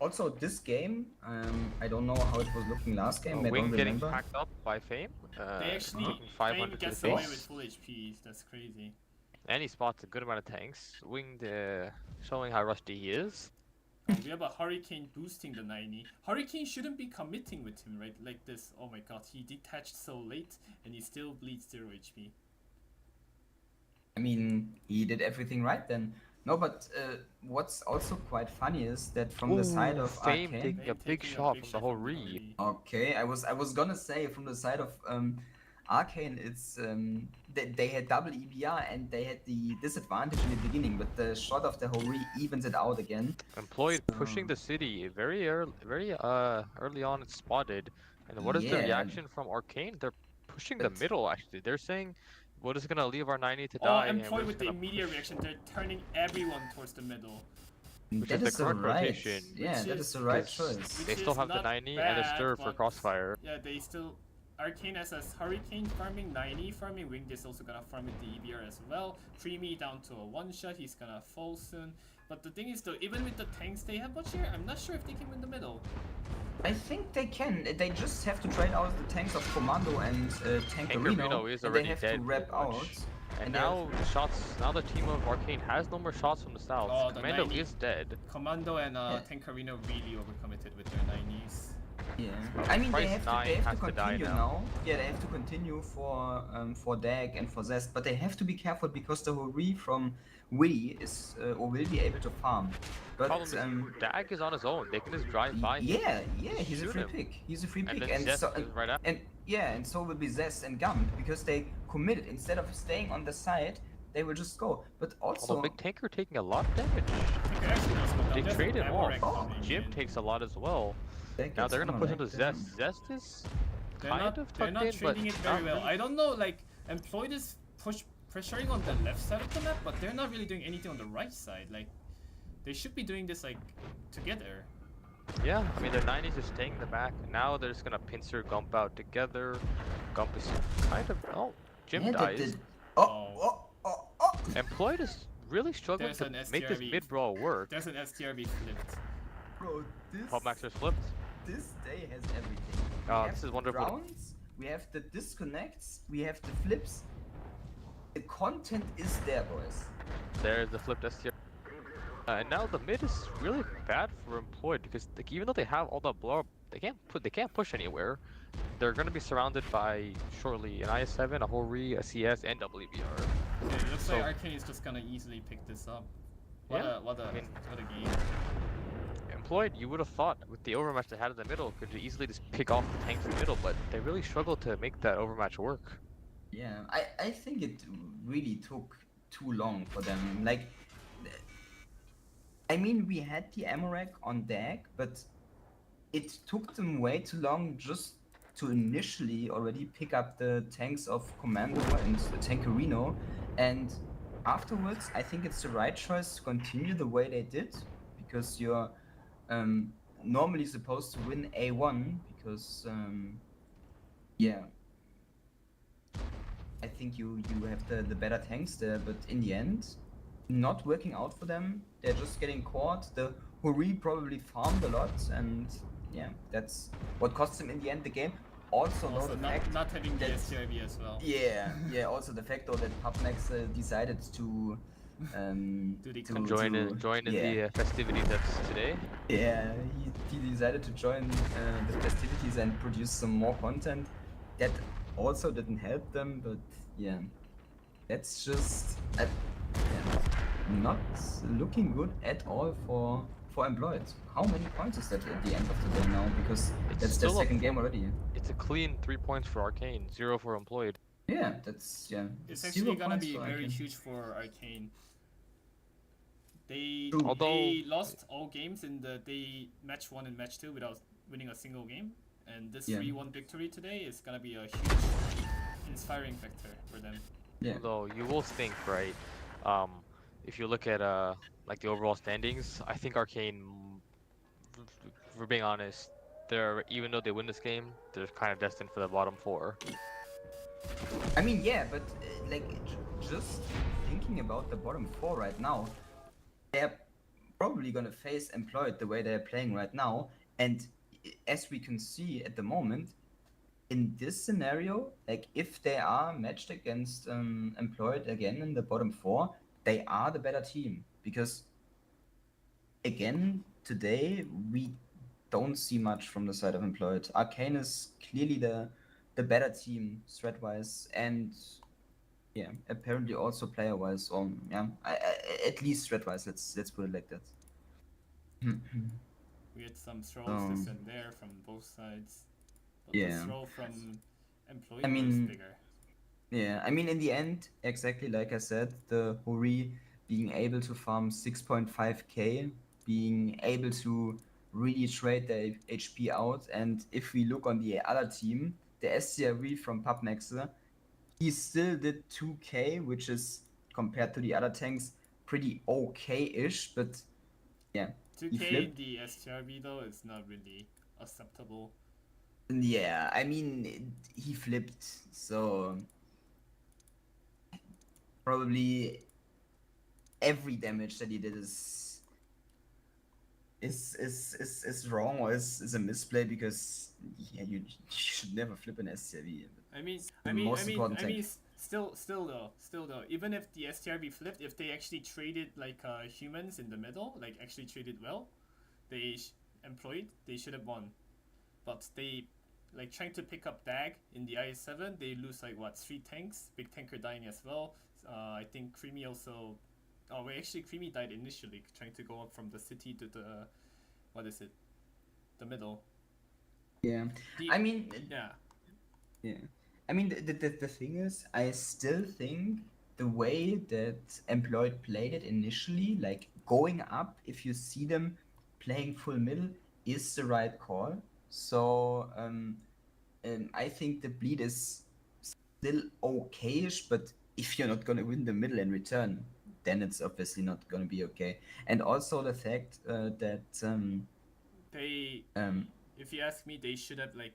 Also, this game, I don't know how it was looking last game. I Wing don't getting remember. packed up by Fame. They actually taking Fame 500 to the gets away with face. full HP. That's crazy. And he spots a good amount of tanks. Winged showing how rusty he is. We have a Hurricane boosting the 90. Hurricane shouldn't be committing with him, right? Like this. Oh my god, he detached so late and he still bleeds 0 HP. I mean, he did everything right then. No, but what's also quite funny is that from the side of Fame Arcane. taking a big shot from the whole re. Okay, I was gonna say from the side of Arcane, it's they had double EBR and they had the disadvantage in the beginning, but the shot of the whole re evens it out again. Employed pushing the city very early on. It's spotted, and what is the Yeah. reaction from Arcane? They're pushing the But- middle. Actually, they're saying, "What is gonna leave our 90 to Oh, die?" and we're Employed just with the gonna immediate push." reaction, they're turning everyone towards the middle. Which That is is the the correct right. rotation, Yeah, which that is- is the right because choice. They Which still is have the not 90 and the bad, stir for but- crossfire. Yeah, they still... Arcane as a Hurricane farming 90, farming Winged is also gonna farm with the EBR as well. Creamy down to a one-shot, he's gonna fall soon. But the thing is though, even with the tanks they have much here, I'm not sure if they can win the middle. I think they can. They just have to trade out the tanks of Commando and Tankerino, Tankerino is and already they have dead, to wrap pretty much. out. And they have- now now the team of Arcane has no more shots from the south. Oh, the Commando 90. is dead. Commando and Yeah. Tankerino really overcommitted with their 90s. Yeah, I mean they Price have to, 9 they have has to to die continue now. now. Yeah, they have to continue for Dag and for Zest, but they have to be careful because the Hori from Willy is or will be able to farm. But Problem is, Dag is on his own. They can just drive by him. yeah, he's a shoot free him. pick. He's a free And pick, then and Zest so is right after. and yeah, and so will be Zest and Gump because they committed instead of staying on the side. They will just go. But also, Although Big Tanker taking a lot of damage. Tanker actually does go down. They There's traded an off. Amorak coming Jim in. takes a lot as well. that Now gets they're gonna push him to Amorak down. Zest. Zest is They're kind not, of they're tucked not in, but trading it very not well. really. I don't know, like, Employed is pressuring on the left side of the map, but they're not really doing anything on the right side. Like, they should be doing this, like, together. Yeah, I mean, their 90s are staying in the back. Now they're just gonna pincer Gump out together. Gump is kind of. Oh, Jim Yeah, dies. Oh. Employed is really struggling There's to an make this STRV. mid brawl work. There's an STRB flipped. Bro, this Pop Maxers flipped. this day has everything. We Oh, have this is the wonderful. Rounds, we have the disconnects, we have the flips. The content is there, boys. There's the flipped STR. And now the mid is really bad for Employed because like, even though they have all the blow up, they can't push anywhere. They're gonna be surrounded by shortly an IS-7, a Hori, a CS, and WBR. Yeah, it looks So- like Arcane is just gonna easily pick this up. What Yeah, a what a I mean- what a game. Employed, you would have thought with the overmatch they had in the middle, could easily just pick off the tanks in the middle, but they really struggled to make that overmatch work. Yeah, I think it really took too long for them. Like, I mean, we had the Amorak on deck, but it took them way too long just to initially already pick up the tanks of Commando and the Tankerino, and afterwards, I think it's the right choice to continue the way they did, because you're normally supposed to win A1, because yeah, I think you have the better tanks there, but in the end, not working out for them. They're just getting caught. The Hori probably farmed a lot, and yeah, that's what cost them in the end the game. Also, Also, the fact not having the that- STRB as well. yeah. Also, the fact though that Pubmax decided to Do the to- Join to- in yeah. the festivities that's today. Yeah, he decided to join the festivities and produce some more content. That also didn't help them, but yeah, that's just not looking good at all for Employed. How many points is that at the end of the day now? Because It's that's their still a- second game already. It's a clean 3 points for Arcane, 0 for Employed. Yeah, that's It's 0 actually gonna points be for very Arcane. huge for Arcane. They True. they lost all games in the match 1 and match 2 without winning a single game, and this Yeah. 3-1 victory today is gonna be a huge inspiring factor for them. Yeah. Although you will think, right? If you look at like the overall standings, I think Arcane, for being honest, they're even though they win this game, they're kind of destined for the bottom 4. I mean, yeah, but like just thinking about the bottom 4 right now, they're probably gonna face Employed the way they're playing right now, and as we can see at the moment, in this scenario, like if they are matched against Employed again in the bottom 4, they are the better team because again today, we don't see much from the side of Employed. Arcane is clearly the better team strat-wise, and yeah, apparently also player-wise. Yeah, at least strat-wise. Let's put it like that. We had some throws this and there from both sides, but the Yeah. throw from Employed I was mean, bigger. Yeah, I mean, in the end, exactly like I said, the Hori being able to farm 6.5k, being able to really trade their HP out, and if we look on the other team, the SCRV from PubMaxer, he still did 2k, which is, compared to the other tanks, pretty okay-ish, but yeah, he 2k in flipped. the STRB though is not really acceptable. Yeah, I mean, he flipped, so probably every damage that he did is wrong or is a misplay, because yeah, you should never flip an SCV. I mean, The most important tank. still though, even if the STRB flipped, if they actually traded like humans in the middle, like actually traded well, Employed, they should have won. But they, like trying to pick up Dag in the IS7, they lose like what, 3 tanks, big tanker dying as well. I think Creamy also. Oh wait, actually Creamy died initially trying to go up from the city to the, what is it, the middle. Yeah, The, I mean, yeah. yeah. I mean, the thing is, I still think the way that Employed played it initially, like going up, if you see them playing full middle, is the right call. So, I think the bleed is still okay-ish, but if you're not gonna win the middle in return, then it's obviously not gonna be okay. And also the fact that They, if you ask me, they should have, like,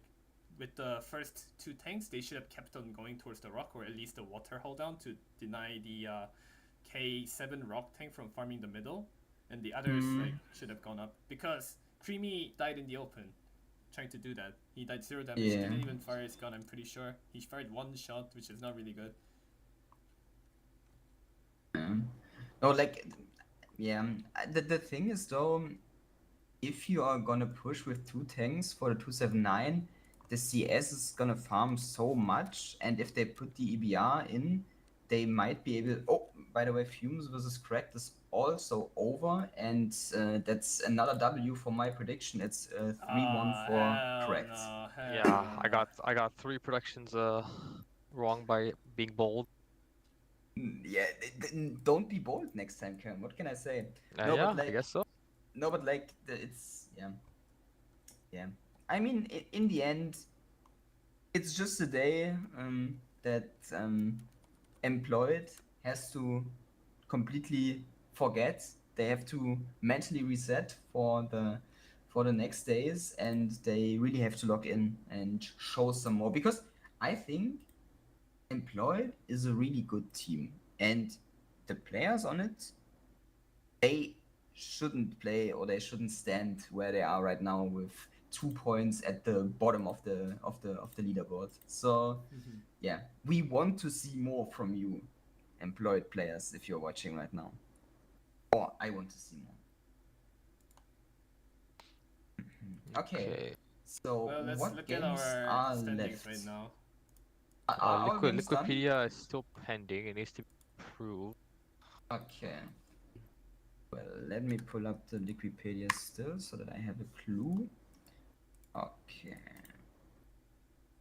with the first 2 tanks, they should have kept on going towards the rock, or at least the water hold down to deny the K7 rock tank from farming the middle, and the others like should have gone up, because Creamy died in the open trying to do that. He died 0 damage. Yeah. Didn't even fire his gun, I'm pretty sure. He fired 1 shot, which is not really good. no, like, yeah. The thing is though, if you are gonna push with 2 tanks for the 279, the CS is gonna farm so much, and if they put the EBR in, they might be able. Oh, by the way, Fumes versus Cracked is also over, and that's another W for my prediction. It's 3-1 for Cracked. No, Yeah, no. I got 3 predictions wrong by being bold. Yeah, don't be bold next time, Karen. What can I say? No, Yeah, but like, I guess so. no, but like, it's yeah. I mean, in the end, it's just a day that Employed has to completely forget. They have to mentally reset for the next days, and they really have to log in and show some more, because I think Employed is a really good team, and the players on it, they shouldn't play, or they shouldn't stand where they are right now with 2 points at the bottom of the leaderboard. So yeah, we want to see more from you, Employed players, if you're watching right now. Or I want to see more. Okay. So Well, let's what look games at our are standings left? right now. Are our games done? Liquipedia is still pending. It needs to be approved. Okay. Well, let me pull up the Liquipedia still so that I have a clue. Okay.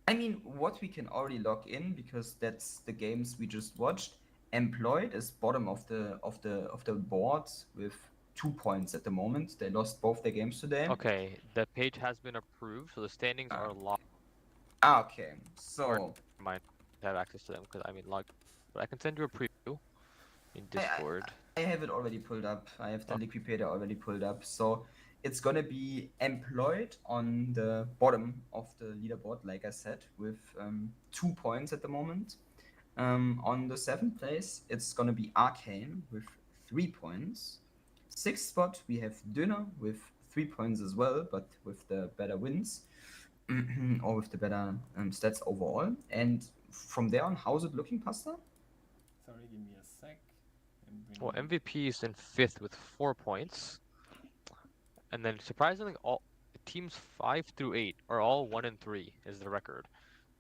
I mean, what we can already log in, because that's the games we just watched. Employed is bottom of the board with 2 points at the moment. They lost both their games today. Okay, the page has been approved, so the standings are locked. Okay, so Might have access to them because I mean log, but I can send you a preview in Discord. I have it already pulled up. I have the Liquipedia already pulled up. So it's gonna be Employed on the bottom of the leaderboard, like I said, with 2 points at the moment. On the 7th place, it's gonna be Arcane with 3 points. 6th spot, we have Döner with 3 points as well, but with the better wins, or with the better stats overall. And from there on, how's it looking, Pasta? Sorry, give me a sec. Well, MVP is in 5th with 4 points. And then surprisingly, all teams 5 through 8 are all 1-3 is the record.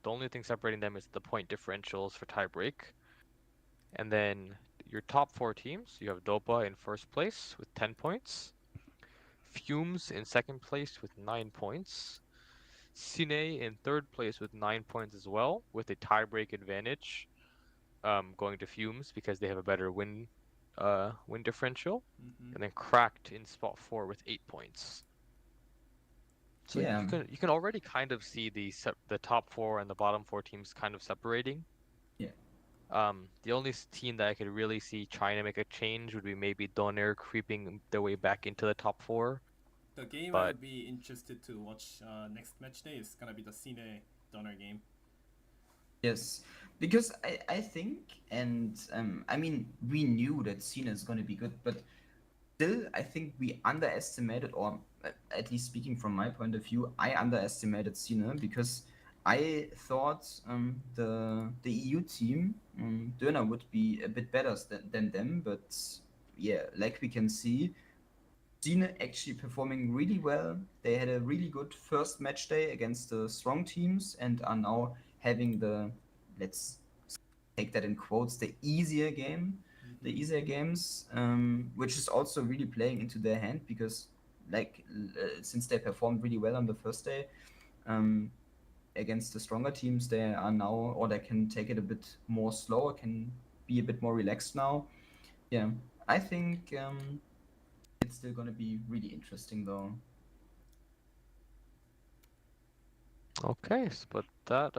The only thing separating them is the point differentials for tiebreak. And then your top 4 teams, you have Dopa in first place with 10 points, Fumes in second place with 9 points, Cine in third place with 9 points as well, with a tiebreak advantage, going to Fumes because they have a better win differential, and then Cracked in spot 4 with 8 points. So Yeah. you can already kind of see the top 4 and the bottom 4 teams kind of separating. Yeah. The only team that I could really see trying to make a change would be maybe Doner creeping their way back into the top 4. The game I But would be interested to watch next match day is gonna be the Cine Donor game. Yes, because I think, and I mean, we knew that Cena is going to be good, but still, I think we underestimated, or at least speaking from my point of view, I underestimated Cena because I thought the EU team, Döner, would be a bit better than them, but yeah, like we can see, Cena actually performing really well. They had a really good first match day against the strong teams and are now having the, let's take that in quotes, the easier games, which is also really playing into their hand because, like, since they performed really well on the first day against the stronger teams, they are now, or they can take it a bit more slow, can be a bit more relaxed now. Yeah, I think it's still going to be really interesting though. okay, but that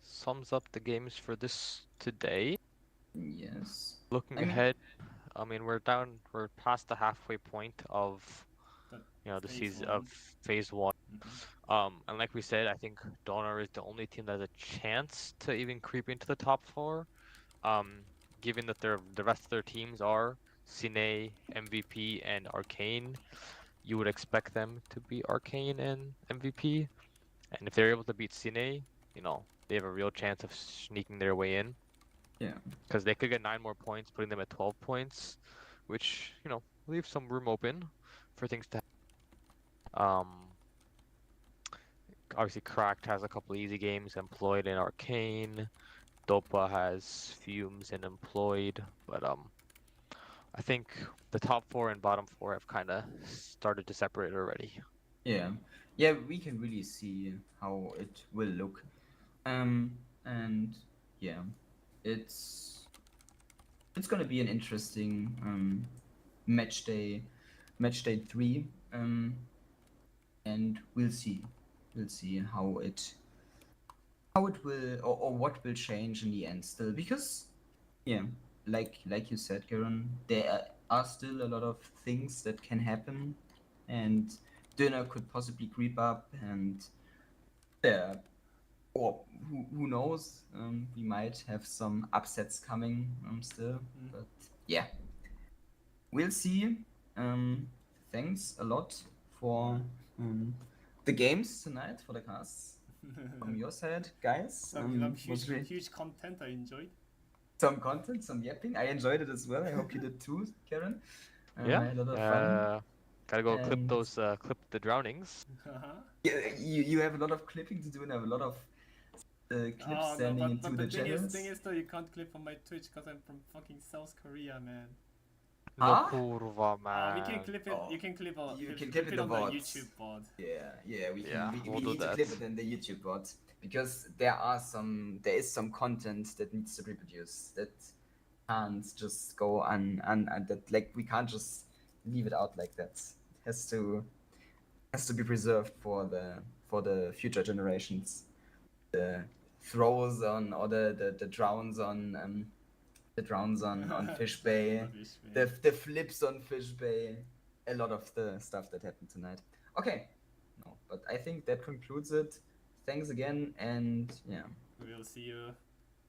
sums up the games for this today. Yes. Looking ahead, I mean we're past the halfway point of the Phase season 1. of Phase 1. And like we said, I think Donor is the only team that has a chance to even creep into the top 4. Given that the rest of their teams are Cine, MVP, and Arcane, you would expect them to be Arcane and MVP. And if they're able to beat Cine, they have a real chance of sneaking their way in. Yeah. Because they could get 9 more points, putting them at 12 points, which, leaves some room open for things to happen. Obviously, Cracked has a couple easy games, Employed and Arcane. Dopa has Fumes and Employed, but I think the top 4 and bottom 4 have kind of started to separate already. Yeah, we can really see how it will look, and yeah, it's gonna be an interesting match day 3, and we'll see how it will, or what will change in the end still, because yeah, like you said, Karen, there are still a lot of things that can happen, and Dinner could possibly creep up, and or who knows, we might have some upsets coming still, but yeah, we'll see. Thanks a lot for the games tonight, for the casts from your side, guys. Some was really huge content I enjoyed. some content, some yapping. I enjoyed it as well. I hope you did too, Karen. Yeah. I had a lot of fun. Gotta go clip And- clip the drownings. Yeah, you have a lot of clipping to do, and I have a lot of clips sending into the channels. Thing is though, you can't clip on my Twitch because I'm from fucking South Korea, man. Huh? Kurwa, man. We can clip it. Oh, you can clip it. you can clip clip it the on VODs. the YouTube pod. Yeah, we can. Yeah, we we'll do need to that. clip it in the YouTube bot because there is some content that needs to be produced that can't just go on that, like, we can't just leave it out like that. It has to be preserved for the future generations. The throws on, or the drowns on Fish Bay, the flips on Fish Bay, a lot of the stuff that happened tonight. Okay, no, but I think that concludes it. Thanks again, and yeah, We'll see you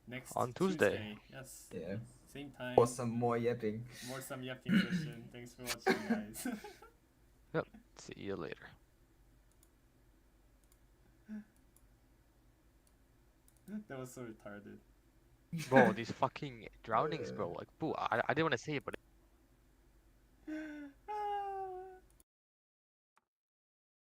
next on Tuesday. Yes. Yeah. Same time. for some more yapping. Some yapping session. Thanks for watching, guys. Yep. See you later. That was so retarded. Bro, these fucking drownings, bro. Like, boo, I didn't want to say it, but